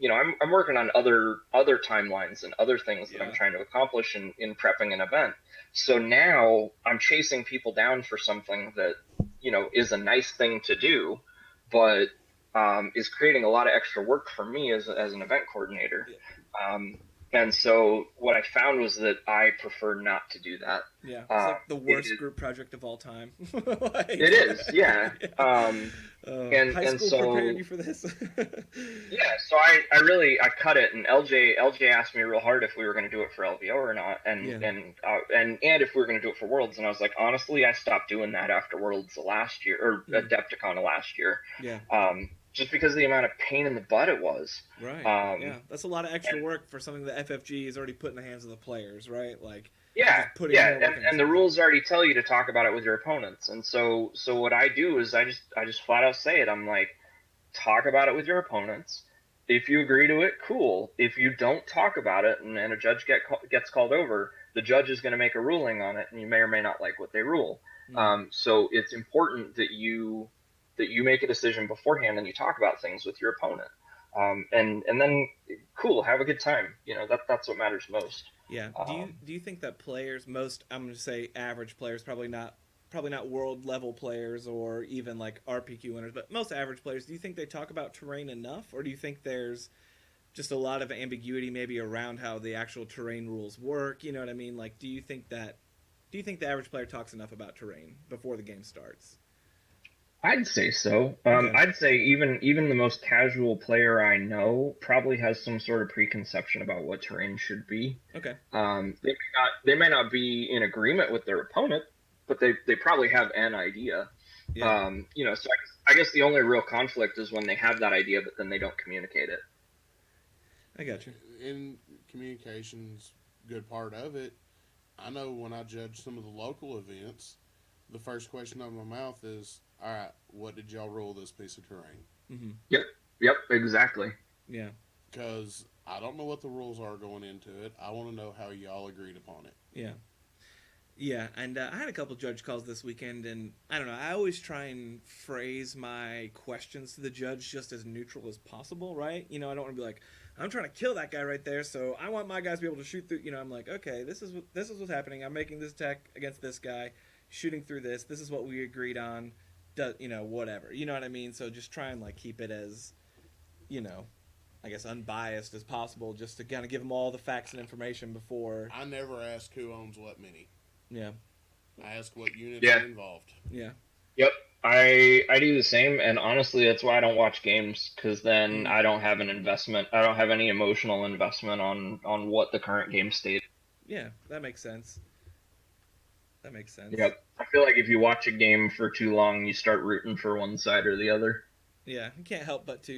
working on other timelines and other things that I'm Yeah. trying to accomplish in prepping an event. So now I'm chasing people down for something that, is a nice thing to do, but is creating a lot of extra work for me as an event coordinator. And so what I found was that I prefer not to do that. Yeah. It's like the worst it is- group project of all time. Like- It is, yeah. And high school so- prepared you for this. Yeah, so I cut it, and LJ asked me real hard if we were going to do it for LVO or not, and Yeah. and if we were going to do it for Worlds, and I was like, honestly, I stopped doing that after Worlds last year, or Yeah. Adepticon last year, Yeah. just because of the amount of pain in the butt it was. Right. Yeah, That's a lot of extra work for something that FFG is already put in the hands of the players, right? Like. Yeah, Just putting more work and into the it. rules already tell you to talk about it with your opponents, and so what I do is I just flat out say it. I'm like, talk about it with your opponents. If you agree to it, cool. If you don't talk about it, and a judge gets called over, the judge is going to make a ruling on it, and you may or may not like what they rule. So it's important that you make a decision beforehand and you talk about things with your opponent. and then cool, have a good time. That's what matters most. Yeah. Do you think that players, most, I'm going to say average players, probably not world level players or even like RPQ winners, but most average players, do you think they talk about terrain enough, or do you think there's just a lot of ambiguity maybe around how the actual terrain rules work? You know what I mean? Like, do you think the average player talks enough about terrain before the game starts? I'd say so. Okay. I'd say even the most casual player I know probably has some sort of preconception about what terrain should be. Okay. They may not be in agreement with their opponent, but they probably have an idea. Yeah. So I guess the only real conflict is when they have that idea, but then they don't communicate it. I got you. In communication's good part of it. I know when I judge some of the local events, the first question out of my mouth is, all right, what did y'all rule this piece of terrain? Mm-hmm. Yep, exactly. Yeah. Because I don't know what the rules are going into it. I want to know how y'all agreed upon it. Yeah. Yeah, and I had a couple judge calls this weekend, and I don't know, I always try and phrase my questions to the judge just as neutral as possible, right? I don't want to be like, I'm trying to kill that guy right there, so I want my guys to be able to shoot through. I'm like, okay, this is what's happening. I'm making this attack against this guy, shooting through this. This is what we agreed on. Whatever. You know what I mean? So just try and like keep it as, I guess unbiased as possible, just to kind of give them all the facts and information before. I never ask who owns what mini. Yeah. I ask what units Yeah. are involved. Yeah. Yep, I do the same, and honestly, that's why I don't watch games, because then I don't have an investment. I don't have any emotional investment on what the current game state. Yeah, that makes sense. That makes sense. Yep, I feel like if you watch a game for too long, you start rooting for one side or the other. Yeah, you can't help but to,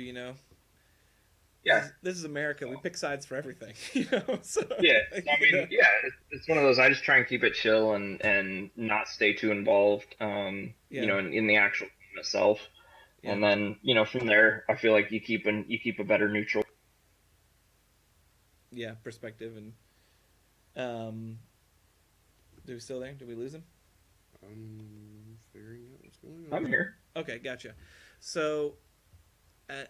Yeah. This is America. We pick sides for everything, So, Yeah, I mean, yeah, it's one of those. I just try and keep it chill and not stay too involved. In the actual game itself, Yeah. and then from there, I feel like you keep a better neutral. Yeah, perspective and do we still there? Did we lose him? I'm figuring out what's going on. I'm here. Okay, gotcha. So I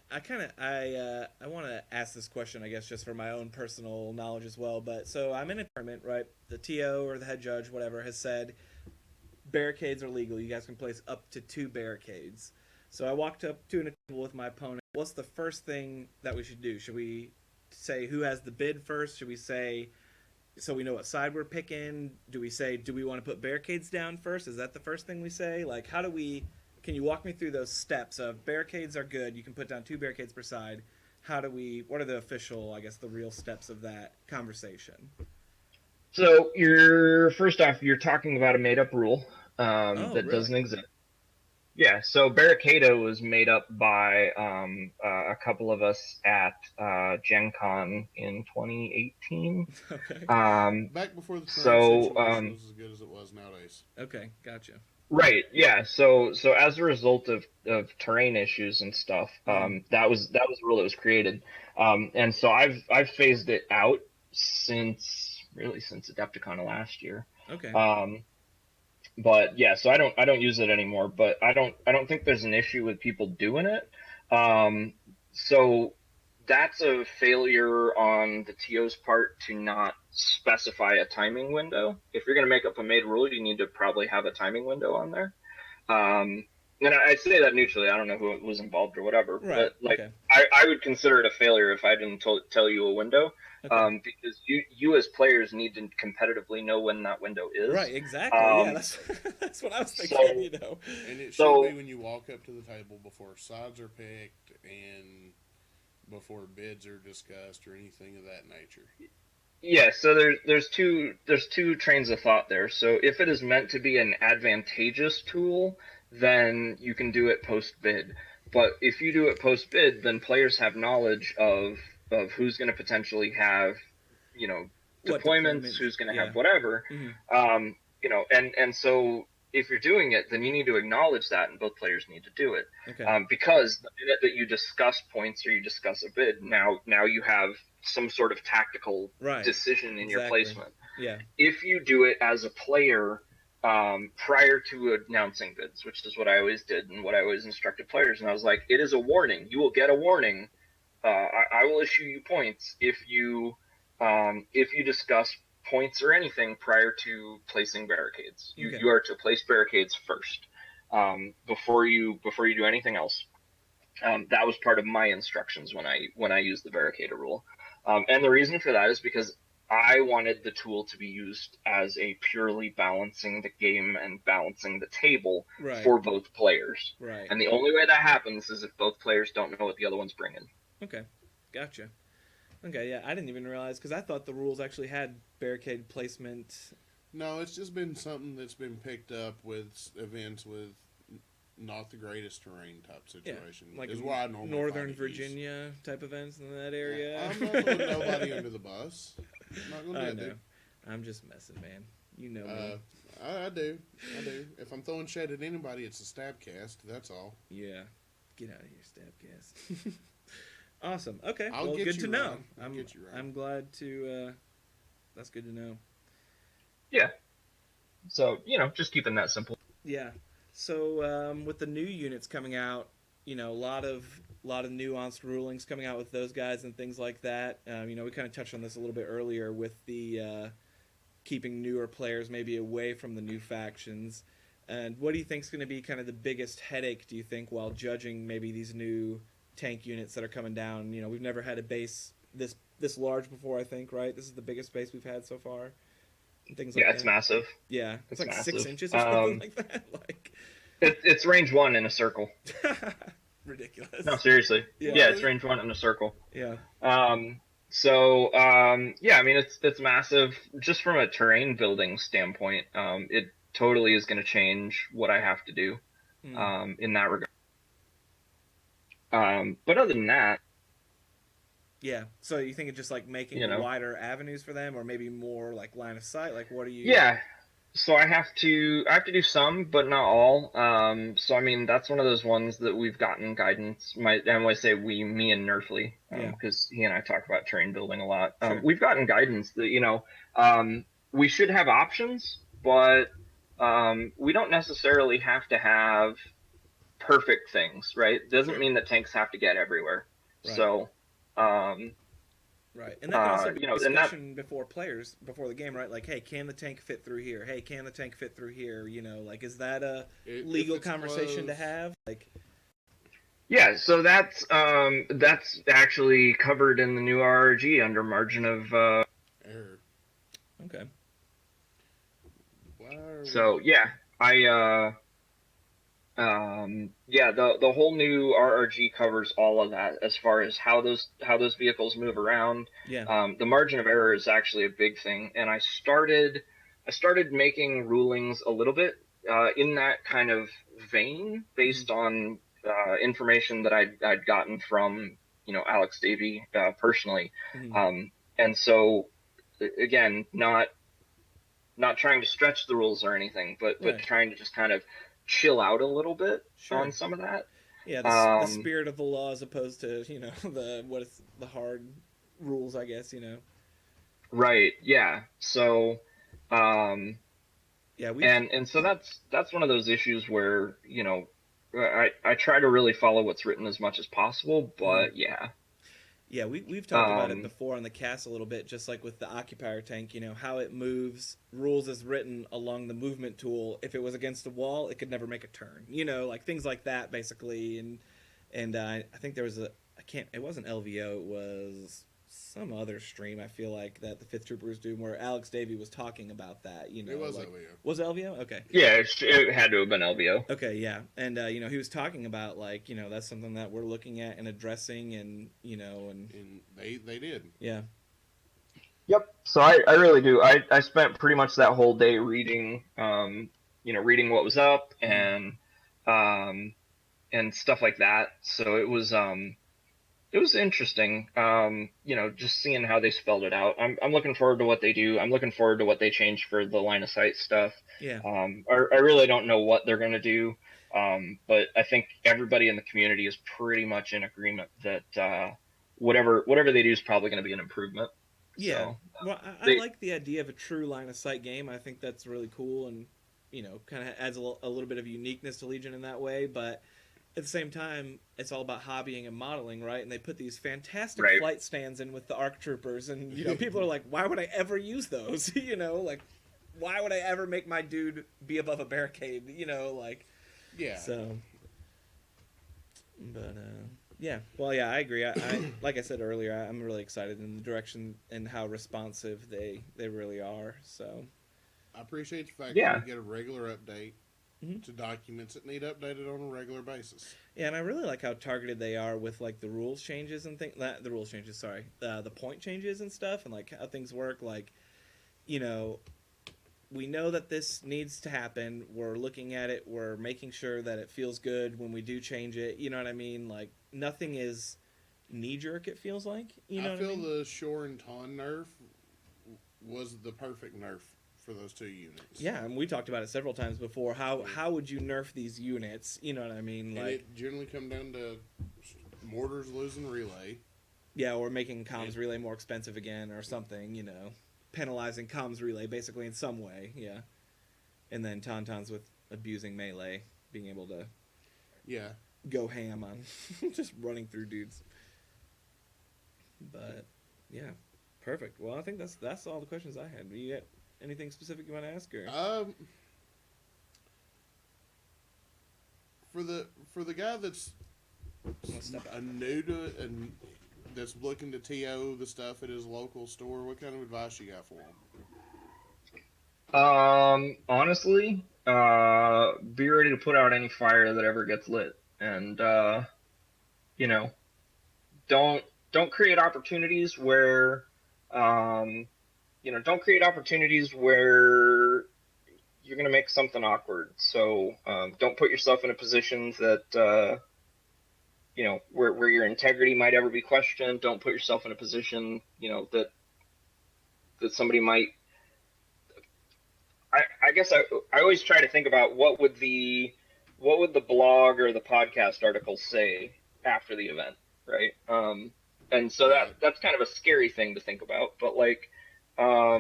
want to ask this question, I guess, just for my own personal knowledge as well. But so I'm in a tournament, right? The TO or the head judge, whatever, has said barricades are legal. You guys can place up to 2 barricades. So I walked up to a table with my opponent. What's the first thing that we should do? Should we say who has the bid first? Should we say, so we know what side we're picking? Do we say, do we want to put barricades down first? Is that the first thing we say? Like, can you walk me through those steps of barricades are good, you can put down 2 barricades per side. What are the official, I guess, the real steps of that conversation? So first off, you're talking about a made-up rule that really? doesn't exist. Yeah, so Barricado was made up by a couple of us at Gen Con in 2018. Okay. Back before the So, situation was as good as it was nowadays. Okay, gotcha. Right, yeah. So as a result of terrain issues and stuff, that was the rule that was created. And so I've phased it out since Adepticon of last year. Okay. But yeah, so I don't use it anymore, but I don't think there's an issue with people doing it. So that's a failure on the TO's part to not specify a timing window. If you're going to make up a made rule, you need to probably have a timing window on there. And I say that neutrally. I don't know who was involved or whatever, Right. but like Okay. I would consider it a failure if I didn't tell you a window. Okay. Because you as players need to competitively know when that window is. Right, exactly. Yeah, that's what I was thinking, And it should So- be when you walk up to the table before sides are picked and before bids are discussed or anything of that nature. Yeah, so there's two trains of thought there. So if it is meant to be an advantageous tool, then you can do it post bid. But if you do it post bid, then players have knowledge of who's going to potentially have, What deployments, who's going to yeah. have whatever. Mhm. And so if you're doing it, then you need to acknowledge that, and both players need to do it. Okay. Because the minute that you discuss points or you discuss a bid, now you have some sort of tactical Right. decision in your Exactly. placement. Yeah. If you do it as a player prior to announcing bids, which is what I always did and what I always instructed players, and I was like, it is a warning. You will get a warning I will issue you points if you discuss points or anything prior to placing barricades. Okay. You are to place barricades first, before you do anything else. That was part of my instructions when I used the barricader rule, and the reason for that is because I wanted the tool to be used as a purely balancing the game and balancing the table Right. for both players. Right. And the only way that happens is if both players don't know what the other one's bringing. Okay. Gotcha. Okay, yeah, I didn't even realize, because I thought the rules actually had barricade placement. No, it's just been something that's been picked up with events with not the greatest terrain type situation. Like is why I normally Northern find it Virginia type events in that area. I'm not throwing nobody under the bus. I'm not gonna I do know. it. I'm just messing, man. You know me. I do. If I'm throwing shade at anybody, it's a stab cast. That's all. Yeah. Get out of here, Stabcast. Awesome. Okay. I'll well, get good you, to know. Ryan. I'll get you, Ryan. I'm glad to. That's good to know. Yeah. So, just keeping that simple. Yeah. So with the new units coming out, a lot of nuanced rulings coming out with those guys and things like that. We kind of touched on this a little bit earlier with the keeping newer players maybe away from the new factions. And what do you think is going to be kind of the biggest headache, do you think, while judging maybe these new tank units that are coming down? We've never had a base this large before, I think, right? This is the biggest base we've had so far. And things like Yeah, it's that. Massive. Yeah, it's like massive. 6 inches or something like that. It's range 1 in a circle. Ridiculous. No, seriously. Yeah. Yeah, it's range 1 in a circle. Yeah. Yeah, I mean, it's massive. Just from a terrain building standpoint, it totally is going to change what I have to do, in that regard. But other than that, yeah. So you think it's just like making wider avenues for them, or maybe more like line of sight? Like, what do you? Yeah. So I have to do some, but not all. So I mean, that's one of those ones that we've gotten guidance. And when I say we, me and Nerfly, because he and I talk about terrain building a lot. Sure. We've gotten guidance that we should have options, but we don't necessarily have to have perfect things, right? Doesn't mean that tanks have to get everywhere. Right. So, right, and that can also be discussion before the game, right? Like, hey, can the tank fit through here? Hey, can the tank fit through here? Like, is that a legal conversation to have? Like, yeah, so that's actually covered in the new RRG under margin of error. Okay. So yeah, the whole new RRG covers all of that as far as how those vehicles move around. Yeah. The margin of error is actually a big thing, and I started making rulings a little bit in that kind of vein based on information that I'd gotten from Alex Davey personally, and so again, not trying to stretch the rules or anything, but trying to just kind of chill out a little bit on some of that. Yeah, the spirit of the law as opposed to the hard rules, I guess. Right. Yeah. So. Yeah. And so that's one of those issues where I try to really follow what's written as much as possible, but yeah. Yeah, we've talked about it before on the cast a little bit, just like with the occupier tank, how it moves, rules as written along the movement tool. If it was against a wall, it could never make a turn, like things like that, basically. And I think there was it wasn't LVO, it was some other stream, I feel like, that the 5th Troopers do, where Alex Davey was talking about that, It was LVO. Was it LVO? Okay. Yeah, it had to have been LVO. Okay, yeah. And, he was talking about, that's something that we're looking at and addressing, and they did. Yeah. Yep. So I really do. I spent pretty much that whole day reading, reading what was up and stuff like that. So it was interesting, just seeing how they spelled it out. I'm looking forward to what they do. I'm looking forward to what they change for the line of sight stuff. Yeah. I really don't know what they're going to do, but I think everybody in the community is pretty much in agreement that whatever they do is probably going to be an improvement. Yeah. So, well, I like the idea of a true line of sight game. I think that's really cool and, kind of adds a little bit of uniqueness to Legion in that way, but at the same time, it's all about hobbying and modeling, right? And they put these fantastic Right. flight stands in with the ARC Troopers, and people are like, "Why would I ever use those?" Like, why would I ever make my dude be above a barricade? Yeah. So. But yeah, well, yeah, I agree. I like I said earlier, I'm really excited in the direction and how responsive they really are. So. I appreciate the fact Yeah. that we get a regular update Mhm. to documents that need updated on a regular basis. Yeah, and I really like how targeted they are with like the rules changes and things. The rules changes, sorry, the point changes and stuff, and like how things work. Like, we know that this needs to happen. We're looking at it. We're making sure that it feels good when we do change it. You know what I mean? Like nothing is knee jerk. It feels like I what feel I mean? the Shore and Ton nerf was the perfect nerf for those two units. Yeah, and we talked about it several times before. How would you nerf these units? You know what I mean? And Like, it generally come down to mortars losing relay. yeah, or making comms relay more expensive again or something, penalizing comms relay basically in some way, yeah. And then Tauntauns with abusing melee, being able to Yeah. go ham on just running through dudes. But yeah, perfect. Well, I think that's all the questions I had. Do you got anything specific you want to ask? Or for the guy that's Wanna step out? a new to it and that's looking to TO the stuff at his local store, what kind of advice you got for him? Honestly, be ready to put out any fire that ever gets lit, and don't create opportunities where, don't create opportunities where you're gonna make something awkward. So don't put yourself in a position that where your integrity might ever be questioned. Don't put yourself in a position that somebody might. I guess I always try to think about what would the blog or the podcast article say after the event, right? And so that's kind of a scary thing to think about. But like, how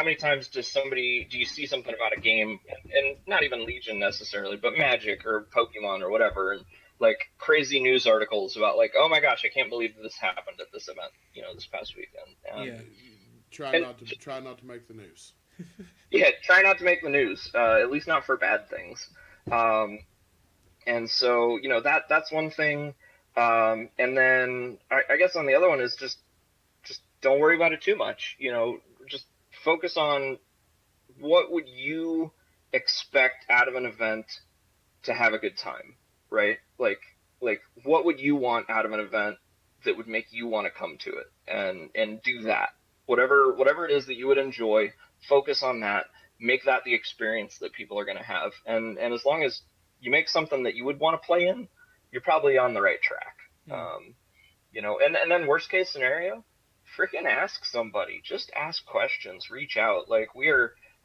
many times do you see something about a game, and not even Legion necessarily, but Magic or Pokemon or whatever, and like crazy news articles about like, oh my gosh, I can't believe this happened at this event, this past weekend. Yeah. Try not to make the news. Yeah, try not to make the news, at least not for bad things. And so, that's one thing. And then I guess on the other one is just don't worry about it too much. Just focus on what would you expect out of an event to have a good time, right? Like what would you want out of an event that would make you want to come to it and do that. Whatever it is that you would enjoy, focus on that, make that the experience that people are going to have. And as long as you make something that you would want to play in, you're probably on the right track. And then worst case scenario, freaking ask somebody, just ask questions, reach out. Like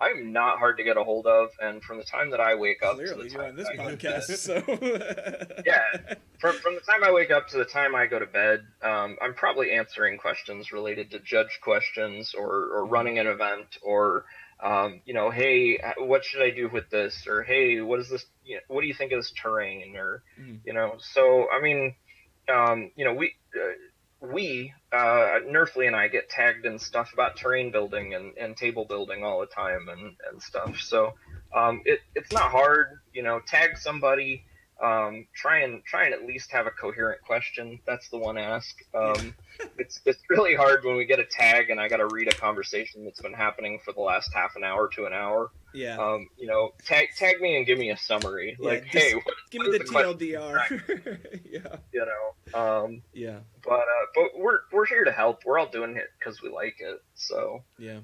I'm not hard to get a hold of. And from the time that I wake up Clearly, to the you're time on this I go to podcast, bed- so yeah, from the time I wake up to the time I go to bed, I'm probably answering questions related to judge questions or running an event or, hey, what should I do with this? Or, hey, what is this? What do you think of this terrain? Or, so, I mean, Nerfly and I get tagged in stuff about terrain building and table building all the time and stuff. So, it's not hard, tag somebody, try and at least have a coherent question. That's the one ask. It's really hard when we get a tag and I got to read a conversation that's been happening for the last half an hour to an hour. yeah. Tag me and give me a summary. Yeah, Like, just hey, give what me is the question? TLDR. Yeah. Yeah. But we're here to help. We're all doing it because we like it. So Yeah.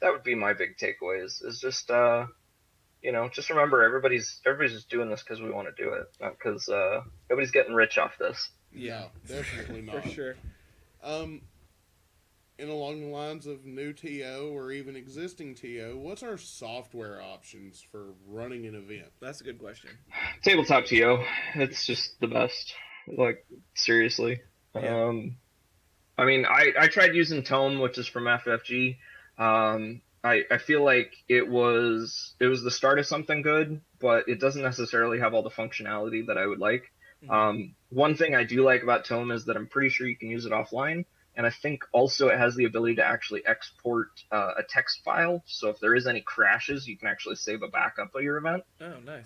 that would be my big takeaway is just just remember everybody's just doing this because we want to do it, not because nobody's getting rich off this. Yeah. No, definitely not. For sure. And along the lines of new TO or even existing TO, what's our software options for running an event? That's a good question. Tabletop TO, it's just the best. Like, seriously. Yeah. I mean, I tried using Tome, which is from FFG. I feel like it was the start of something good, but it doesn't necessarily have all the functionality that I would like. Mhm. One thing I do like about Tome is that I'm pretty sure you can use it offline, and I think also it has the ability to actually export a text file. So if there is any crashes, you can actually save a backup of your event. Oh, nice.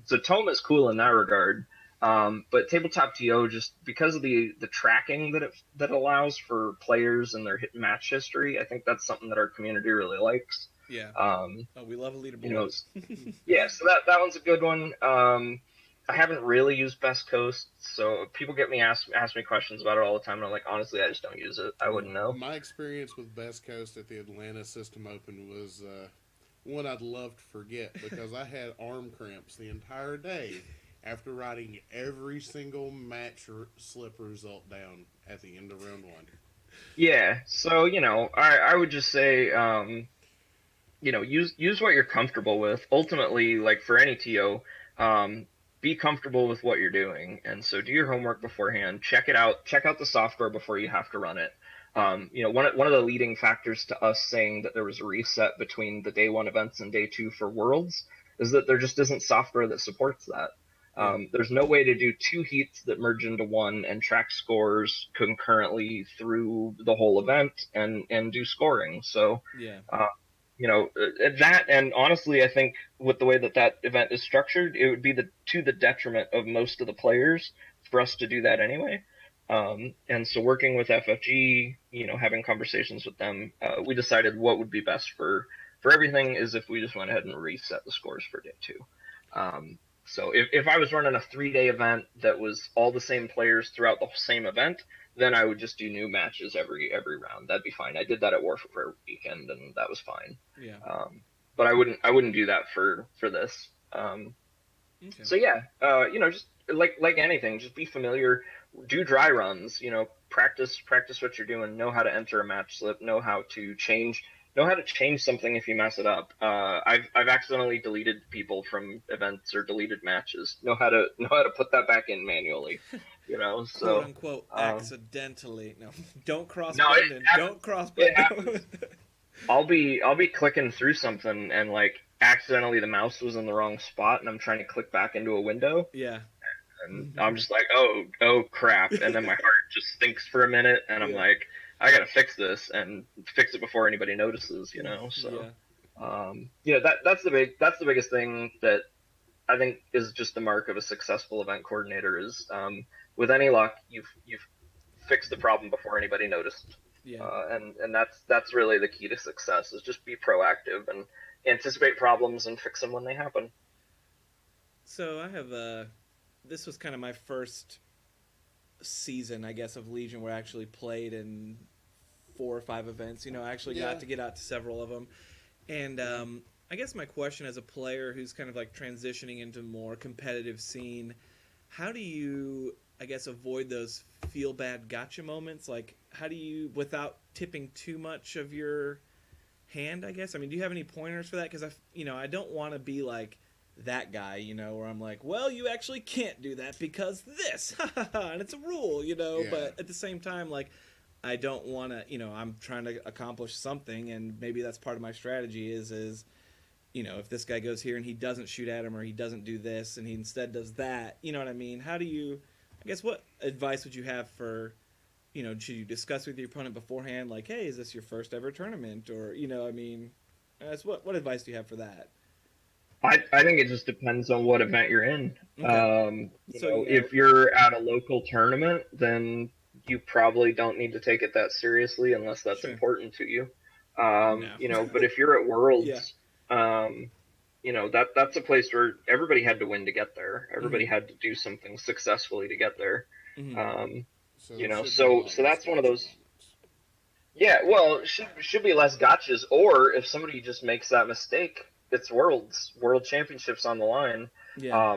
So Tome is cool in that regard. But Tabletop TO, just because of the tracking that allows for players and their hit match history, I think that's something that our community really likes. Yeah. Um, Oh, we love a you leaderboard. know, yeah, so that one's a good one. I haven't really used Best Coast, so people ask me questions about it all the time, and I'm like, honestly, I just don't use it. I wouldn't know. My experience with Best Coast at the Atlanta System Open was one I'd love to forget because I had arm cramps the entire day after writing every single match slip result down at the end of round one. Yeah, so I would just say use what you're comfortable with. Ultimately, like for any TO, be comfortable with what you're doing, and so do your homework beforehand. Check it out. Check out the software before you have to run it. One of the leading factors to us saying that there was a reset between the day one events and day two for Worlds is that there just isn't software that supports that. There's no way to do two heats that merge into one and track scores concurrently through the whole event and do scoring. So, Yeah. That, and honestly, I think with the way that event is structured, it would be to the detriment of most of the players for us to do that anyway. And so working with FFG, having conversations with them, we decided what would be best for everything is if we just went ahead and reset the scores for day two. So if I was running a 3-day event that was all the same players throughout the same event, then I would just do new matches every round. That'd be fine. I did that at Warfare Weekend, and that was fine. Yeah. But I wouldn't do that for this. Okay. So yeah, just like anything, just be familiar. Do dry runs. Practice what you're doing. Know how to enter a match slip. Know how to change something if you mess it up. I've accidentally deleted people from events or deleted matches. Know how to put that back in manually. So quote unquote accidentally. No, don't cross No, Brendan. Don't cross Brendan. I'll be clicking through something and like accidentally the mouse was in the wrong spot and I'm trying to click back into a window. Yeah. And I'm just like, oh crap, and then my heart just thinks for a minute and I'm like, I gotta fix this and fix it before anybody notices, So that's the biggest thing that I think is just the mark of a successful event coordinator is with any luck you've fixed the problem before anybody noticed. Yeah. And that's really the key to success is just be proactive and anticipate problems and fix them when they happen. So I have this was kind of my first season, I guess, of Legion where I actually played in 4 or 5 events. I actually got to get out to several of them. And I guess my question as a player who's kind of like transitioning into more competitive scene, how do you, I guess, avoid those feel bad gotcha moments? Like, how do you, without tipping too much of your hand, I guess? I mean, do you have any pointers for that? Because I don't want to be like that guy, where I'm like, well, you actually can't do that because this, and it's a rule, Yeah. But at the same time, like, I don't want to, I'm trying to accomplish something, and maybe that's part of my strategy is if this guy goes here and he doesn't shoot at him or he doesn't do this and he instead does that, you know what I mean? How do you, I guess, what advice would you have for, should you discuss with your opponent beforehand, like, hey, is this your first ever tournament? Or, what advice do you have for that? I think it just depends on what event you're in. Okay. If you're at a local tournament, then you probably don't need to take it that seriously unless that's important to you. No. But if you're at Worlds, Yeah. That's a place where everybody had to win to get there. Everybody Mm-hmm. had to do something successfully to get there. Mm-hmm. So That's one of those. moments. Yeah, well, it should be less gotchas. Or if somebody just makes that mistake, it's World Championships on the line. Yeah.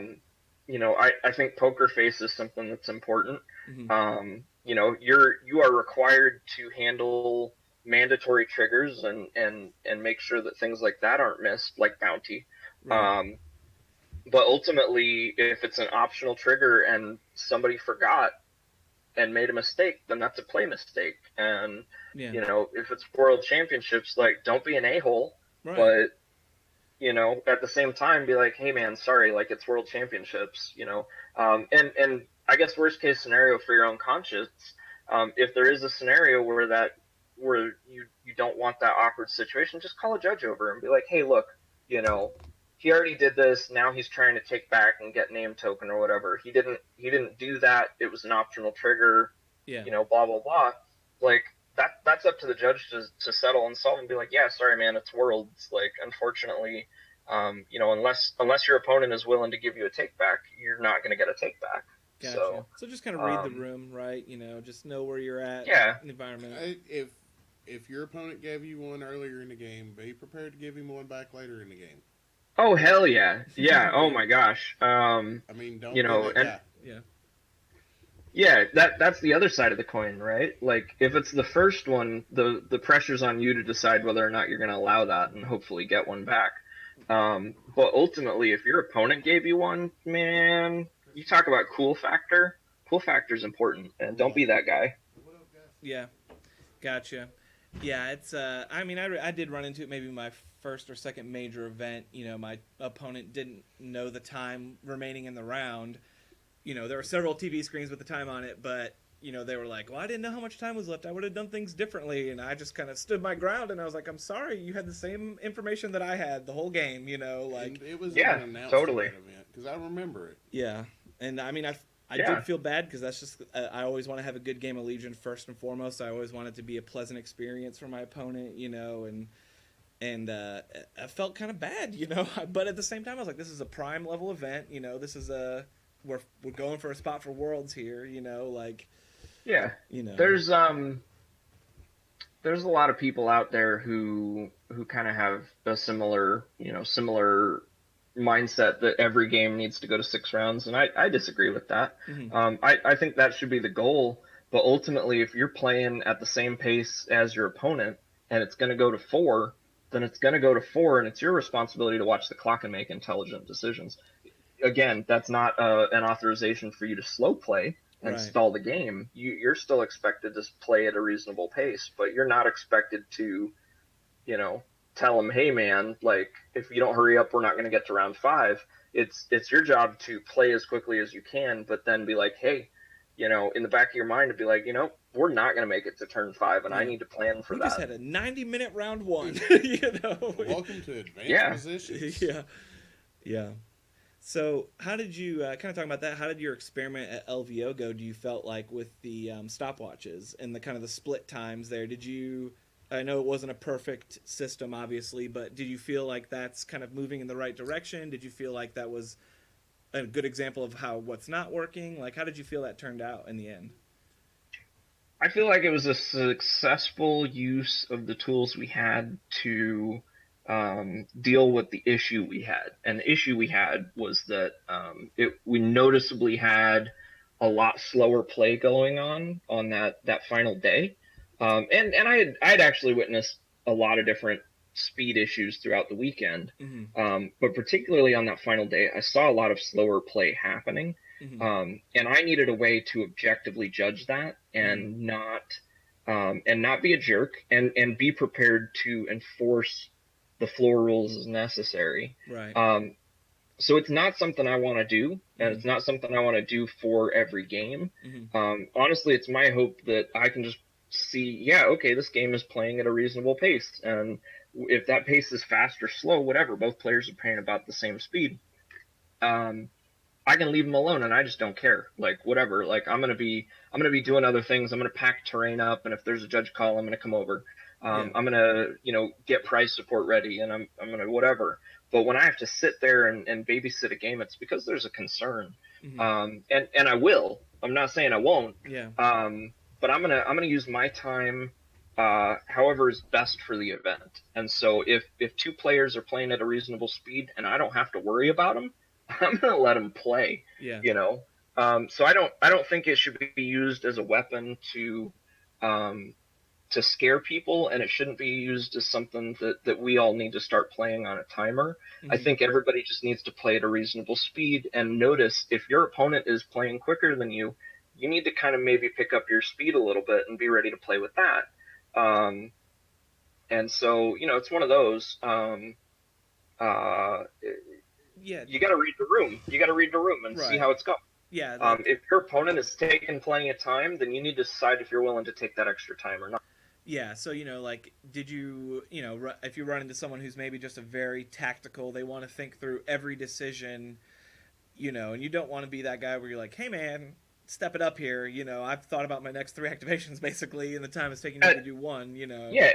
I think poker face is something that's important. Mm-hmm. You are required to handle mandatory triggers and make sure that things like that aren't missed, like bounty. Right. But ultimately, if it's an optional trigger and somebody forgot and made a mistake, then that's a play mistake. And Yeah. if it's World Championships, like, don't be an a-hole, Right. but you know, at the same time, be like, hey man, sorry, like it's World Championships, you know, and I guess worst case scenario for your own conscience, if there is a scenario where you don't want that awkward situation, just call a judge over and be like, hey, look, you know, he already did this. Now he's trying to take back and get name token or whatever. He didn't do that. It was an optional trigger. Yeah. You know, blah blah blah. Like that's up to the judge to settle and solve and be like, yeah, sorry man, it's Worlds. Like unfortunately, you know, unless your opponent is willing to give you a take back, you're not going to get a take back. Gotcha. So just kind of read the um, room, right? You know, just know where you're at. Yeah. In the environment. If your opponent gave you one earlier in the game, be prepared to give him one back later in the game. Oh hell yeah, yeah. Oh my gosh. I mean, don't You know, be that and guy. Yeah. yeah, that's the other side of the coin, right? Like if it's the first one, the pressure's on you to decide whether or not you're going to allow that and hopefully get one back. But ultimately, if your opponent gave you one, man, you talk about cool factor. Cool factor is important, and don't be that guy. Yeah. Gotcha. Yeah, it's I mean, I did run into it maybe my first or second major event. You know, my opponent didn't know the time remaining in the round. You know, there were several TV screens with the time on it, but you know, they were like, well, I didn't know how much time was left. I would have done things differently. And I just kind of stood my ground and I was like, I'm sorry, you had the same information that I had the whole game, you know, like. And it was Yeah, even announced totally. at that event, because I remember it. Yeah. And I mean, I Yeah. did feel bad because that's just, I always want to have a good game of Legion first and foremost. I always want it to be a pleasant experience for my opponent, you know, and I felt kind of bad, you know, but at the same time, I was like, this is a prime level event, you know, this is we're going for a spot for Worlds here, you know, like, Yeah. you know. There's a lot of people out there who kind of have a similar mindset that every game needs to go to 6 rounds, and I disagree with that. Mhm. I think that should be the goal, but ultimately, if you're playing at the same pace as your opponent and it's going to go to 4, then it's going to go to 4, and it's your responsibility to watch the clock and make intelligent decisions. Again, that's not an authorization for you to slow play and Right. stall the game. You're still expected to play at a reasonable pace, but you're not expected to, you know, tell them, hey man, like if you don't hurry up, we're not going to get to round 5. It's your job to play as quickly as you can, but then be like, hey, you know, in the back of your mind to be like, you know, we're not going to make it to turn 5, and I Yeah. need to plan for We that. just had a 90-minute round 1, you know. Welcome to advanced Yeah. positions. Yeah. Yeah. So, how did you kind of talking about that? How did your experiment at LVO go? Do you felt like with the stopwatches and the kind of the split times there? Did you? I know it wasn't a perfect system, obviously, but did you feel like that's kind of moving in the right direction? Did you feel like that was a good example of how what's not working? Like, how did you feel that turned out in the end? I feel like it was a successful use of the tools we had to deal with the issue we had. And the issue we had was that we noticeably had a lot slower play going on that final day. And I'd actually witnessed a lot of different speed issues throughout the weekend. Mm-hmm. But particularly on that final day, I saw a lot of slower play happening. Mm-hmm. And I needed a way to objectively judge that and not be a jerk and be prepared to enforce the floor rules as necessary. Right. So it's not something I want to do, and Mhm. it's not something I want to do for every game. Mm-hmm. Honestly, it's my hope that I can just see, yeah, okay, this game is playing at a reasonable pace, and if that pace is fast or slow, whatever, both players are playing about the same speed. I can leave them alone, and I just don't care. Like whatever. Like I'm gonna be doing other things. I'm gonna pack terrain up, and if there's a judge call, I'm gonna come over. Yeah. I'm gonna get prize support ready, and I'm gonna whatever. But when I have to sit there and babysit a game, it's because there's a concern. Mm-hmm. And I will. I'm not saying I won't. Yeah. But I'm gonna use my time however is best for the event. And so if 2 players are playing at a reasonable speed and I don't have to worry about them, I'm gonna let them play. Yeah. So I don't think it should be used as a weapon to scare people, and it shouldn't be used as something that we all need to start playing on a timer. Mm-hmm. I think everybody just needs to play at a reasonable speed and notice if your opponent is playing quicker than you need to kind of maybe pick up your speed a little bit and be ready to play with that. And so, it's one of those. Yeah, you got to read the room. You got to read the room and see Right. how it's going. yeah, that, If your opponent is taking plenty of time, then you need to decide if you're willing to take that extra time or not. yeah. So like, did you, if you run into someone who's maybe just a very tactical, they want to think through every decision, and you don't want to be that guy where you're like, hey man, step it up here. I've thought about my next 3 activations basically, and the time it's taking me to do one. Yeah.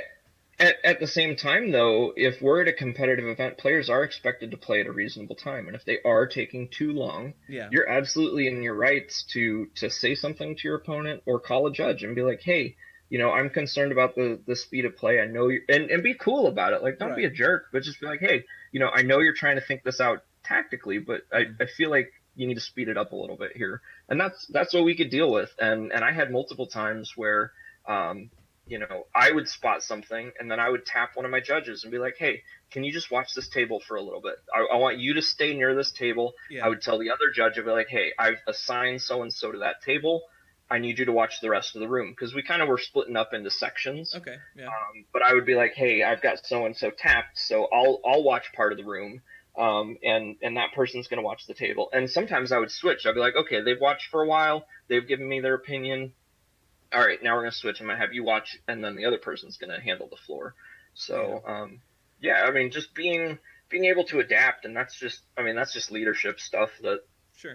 At the same time, though, if we're at a competitive event, players are expected to play at a reasonable time, and if they are taking too long, Yeah. you're absolutely in your rights to say something to your opponent or call a judge and be like, hey, I'm concerned about the speed of play. I know you, and be cool about it. Like, don't be a Right. jerk, but just be like, hey, I know you're trying to think this out tactically, but I feel like you need to speed it up a little bit here, and that's what we could deal with. And I had multiple times where. I would spot something and then I would tap one of my judges and be like, hey, can you just watch this table for a little bit? I want you to stay near this table. Yeah. I would tell the other judge, I'd be like, hey, I've assigned so-and-so to that table. I need you to watch the rest of the room. Because we kind of were splitting up into sections. Okay. Yeah. But I would be like, hey, I've got so-and-so tapped, so I'll watch part of the room. And that person's going to watch the table. And sometimes I would switch. I'd be like, okay, they've watched for a while. They've given me their opinion. All right, now we're going to switch. I'm going to have you watch, and then the other person's going to handle the floor. So, just being able to adapt, and that's just leadership stuff that, Sure.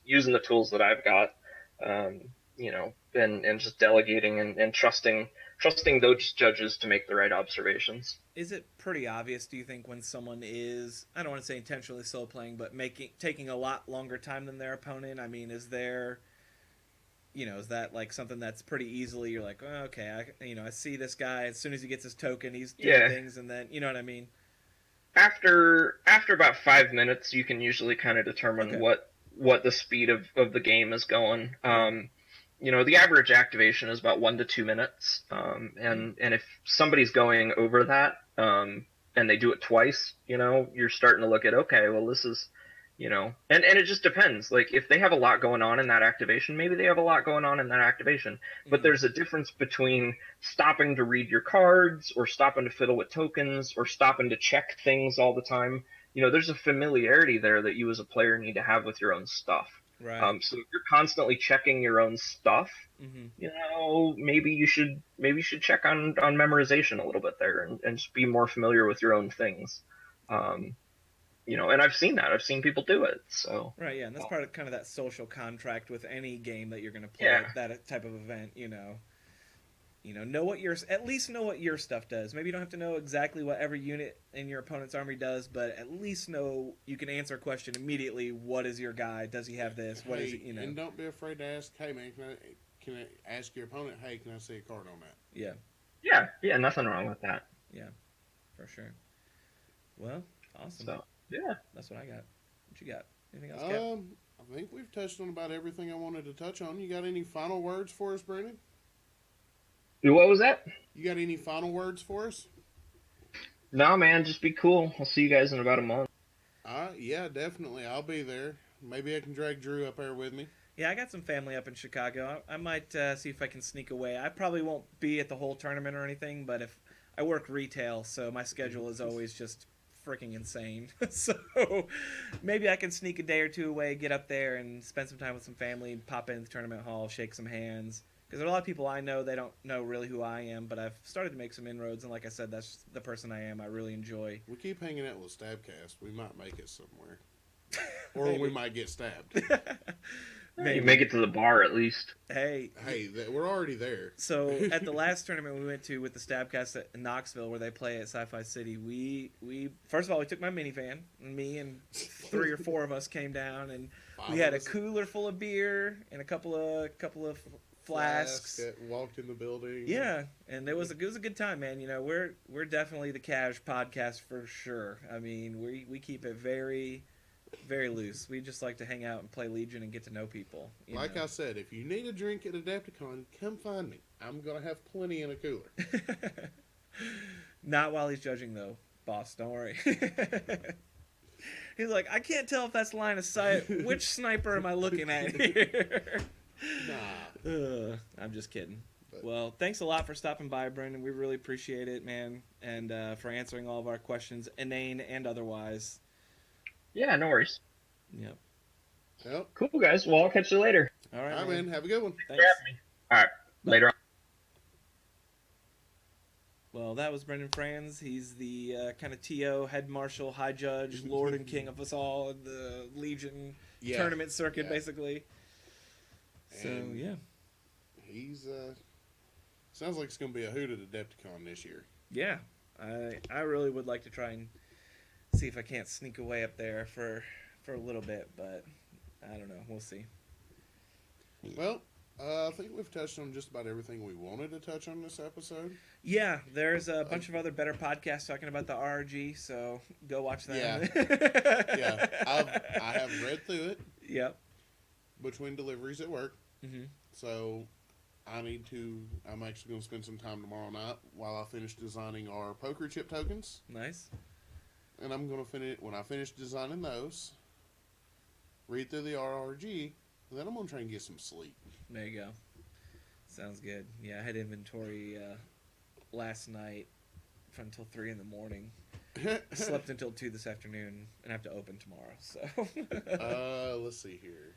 using the tools that I've got, and just delegating and trusting those judges to make the right observations. Is it pretty obvious, do you think, when someone is, I don't want to say intentionally slow playing, but taking a lot longer time than their opponent? I mean, is there... is that like something that's pretty easily, you're like, oh, okay, I see this guy, as soon as he gets his token, he's doing things, and then, you know what I mean? After about 5 minutes, you can usually kind of determine what the speed of the game is going. The average activation is about 1 to 2 minutes, and if somebody's going over that, and they do it twice, you're starting to look at, okay, well, this is... and it just depends. Like, if they have a lot going on in that activation, maybe they have a lot going on in that activation. But there's a difference between stopping to read your cards, or stopping to fiddle with tokens, or stopping to check things all the time. There's a familiarity there that you as a player need to have with your own stuff. Right. So if you're constantly checking your own stuff, maybe you should check on memorization a little bit there, and just be more familiar with your own things. And I've seen that. I've seen people do it. So Right, yeah, and that's part of kind of that social contract with any game that you're going to play at that type of event. At least know what your stuff does. Maybe you don't have to know exactly what every unit in your opponent's army does, but at least know you can answer a question immediately. What is your guy? Does he have this? What is it? And don't be afraid to ask. Hey man, can I ask your opponent? Hey, can I see a card on that? Yeah. Yeah. Nothing wrong with that. Yeah, for sure. Well, awesome. So yeah, that's what I got. What you got? Anything else, Kev? I think we've touched on about everything I wanted to touch on. You got any final words for us, Brandon? What was that? You got any final words for us? No, man, just be cool. I'll see you guys in about a month. Yeah, definitely. I'll be there. Maybe I can drag Drew up there with me. Yeah, I got some family up in Chicago. I might see if I can sneak away. I probably won't be at the whole tournament or anything, but if I work retail, so my schedule is always just freaking insane. So maybe I can sneak a day or two away, get up there, and spend some time with some family, pop into the tournament hall, shake some hands. Because there are a lot of people I know, they don't know really who I am, but I've started to make some inroads, and like I said, that's the person I am. I really enjoy. We keep hanging out with Stabcast. We might make it somewhere. Or we might get stabbed. Maybe make it to the bar at least. Hey, we're already there. So at the last tournament we went to with the Stabcast in Knoxville, where they play at Sci-Fi City, we first of all, we took my minivan, and me and 3 or 4 of us came down, and we had a cooler full of beer and a couple of flasks. Walked in the building. Yeah, and it was a good time, man. We're definitely the Cash podcast for sure. I mean, we keep it very, very loose. We just like to hang out and play Legion and get to know people. Like I said, if you need a drink at Adepticon, come find me. I'm gonna have plenty in a cooler. Not while he's judging though, boss. Don't worry. He's like, I can't tell if that's line of sight. Which sniper am I looking at here? Nah. I'm just kidding. Well, thanks a lot for stopping by, Brendan. We really appreciate it, man, and for answering all of our questions, inane and otherwise. Yeah, no worries. Yep. Yep. Cool, guys. Well, I'll catch you later. All right, All right, man. man. Have a good one. Thanks. All right, Bye. later on. Well, that was Brendan Franz. He's the kind of TO, head marshal, high judge, lord and king of us all in the Legion tournament circuit, Yeah. basically. So, And yeah. He's sounds like it's gonna be a hoot at Adepticon this year. Yeah. I really would like to try and see if I can't sneak away up there for a little bit, but I don't know. We'll see. Well, I think we've touched on just about everything we wanted to touch on this episode. Yeah, there's a bunch of other better podcasts talking about the RG, so go watch them. Yeah, I have read through it Yep. between deliveries at work, hmm so I'm actually going to spend some time tomorrow night while I finish designing our poker chip tokens, Nice. and I'm going to when I finish designing those, read through the RRG, and then I'm going to try and get some sleep. There you go. Sounds good. Yeah, I had inventory last night from until 3 in the morning. Slept until 2 this afternoon and have to open tomorrow. So Let's see here.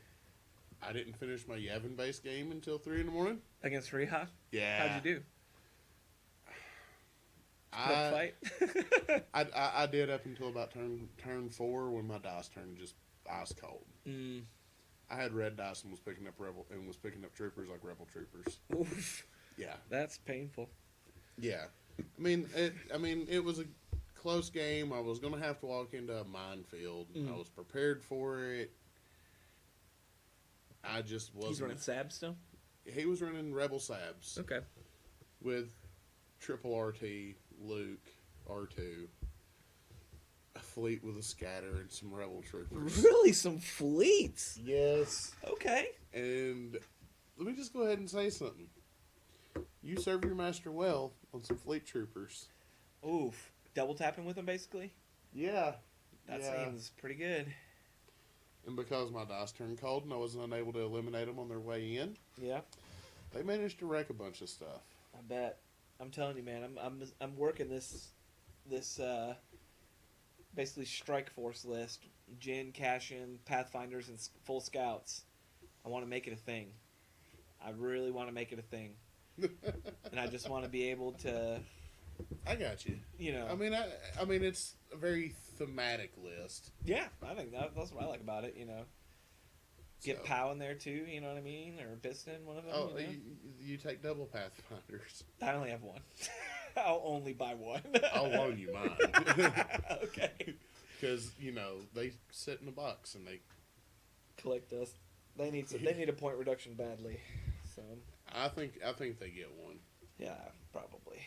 I didn't finish my Yavin base game until 3 in the morning. against Riha, Yeah. how'd you do? Put up a fight? I did up until about turn 4 when my dice turned just ice cold. Mm, I had red dice and was picking up troopers like rebel troopers. oof, Yeah, that's painful. yeah. It was a close game. I was gonna have to walk into a minefield. I was prepared for it. I just wasn't. He's running Sab still? He was running Rebel Sabs Okay. with triple RT, Luke, R2, a fleet with a scatter, and some Rebel troopers. Really? Some fleets? Yes. Okay. And let me just go ahead and say something. You serve your master well on some fleet troopers. Oof. Double tapping with him, basically? Yeah. That Yeah. seems pretty good. And because my dice turned cold and I wasn't unable to eliminate them on their way in, Yeah. they managed to wreck a bunch of stuff. I bet. I'm telling you, man. I'm working this basically strike force list: Jin, Cashin, Pathfinders, and full scouts. I want to make it a thing. I really want to make it a thing, and I just want to be able to, I got you. you know. I mean, it's a very thematic list. Yeah, I think that's what I like about it. You know, get So- Pow in there too. You know what I mean? Or Biston, one of them. Oh, you know? you take double Pathfinders. I only have one. I'll only buy one. I'll loan you mine. Okay. Because, they sit in a box and they. Collect dust. They need a point reduction badly. So I think they get one. yeah, probably.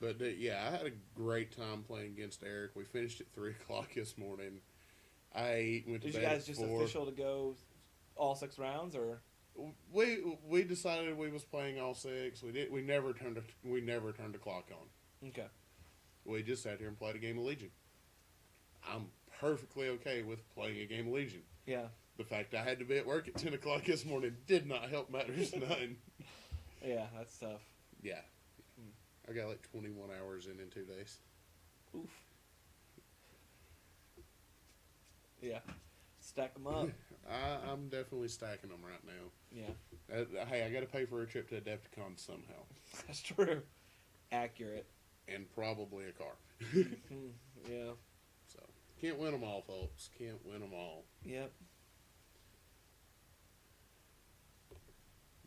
But yeah, I had a great time playing against Eric. We finished at 3:00 this morning. I went to Did you bed guys at just 4. official to go all 6 rounds or? We decided we was playing all 6. We never turned the clock on. Okay. We just sat here and played a game of Legion. I'm perfectly okay with playing a game of Legion. Yeah. The fact I had to be at work at 10:00 this morning did not help matters none. Yeah, that's tough. Yeah. I got like 21 hours in 2 days. Oof. Yeah. Stack them up. I'm definitely stacking them right now. Yeah. Hey, I got to pay for a trip to Adepticon somehow. That's true. Accurate. And probably a car. Yeah. So, can't win them all, folks. Can't win them all. Yep.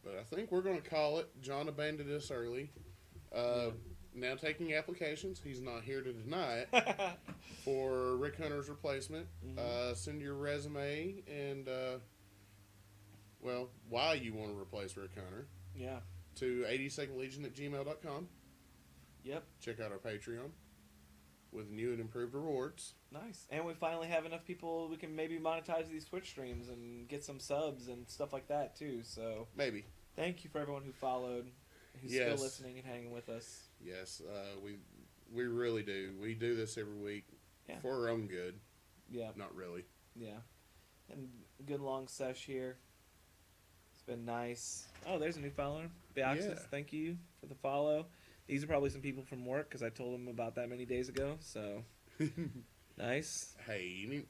But I think we're going to call it. John abandoned us early. Now taking applications. He's not here to deny it. For Rick Hunter's replacement. Send your resume and, why you want to replace Rick Hunter Yeah. to 82ndlegion@gmail.com. Yep. Check out our Patreon with new and improved rewards. Nice. And we finally have enough people we can maybe monetize these Twitch streams and get some subs and stuff like that too. So Maybe. thank you for everyone who followed, who's Yes. still listening and hanging with us. Yes, we really do. We do this every week Yeah. for our own good. Yeah. Not really. Yeah. And good long sesh here. It's been nice. Oh, there's a new follower. Beoxis, Yeah. thank you for the follow. These are probably some people from work because I told them about that many days ago. So nice. Hey, you need,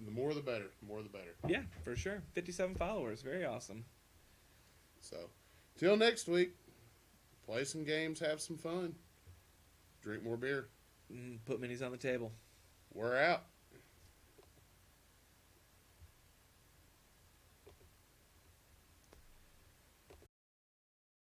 the more the better. The more the better. Yeah, for sure. 57 followers. Very awesome. So, till next week, play some games, have some fun, drink more beer. Put minis on the table. We're out.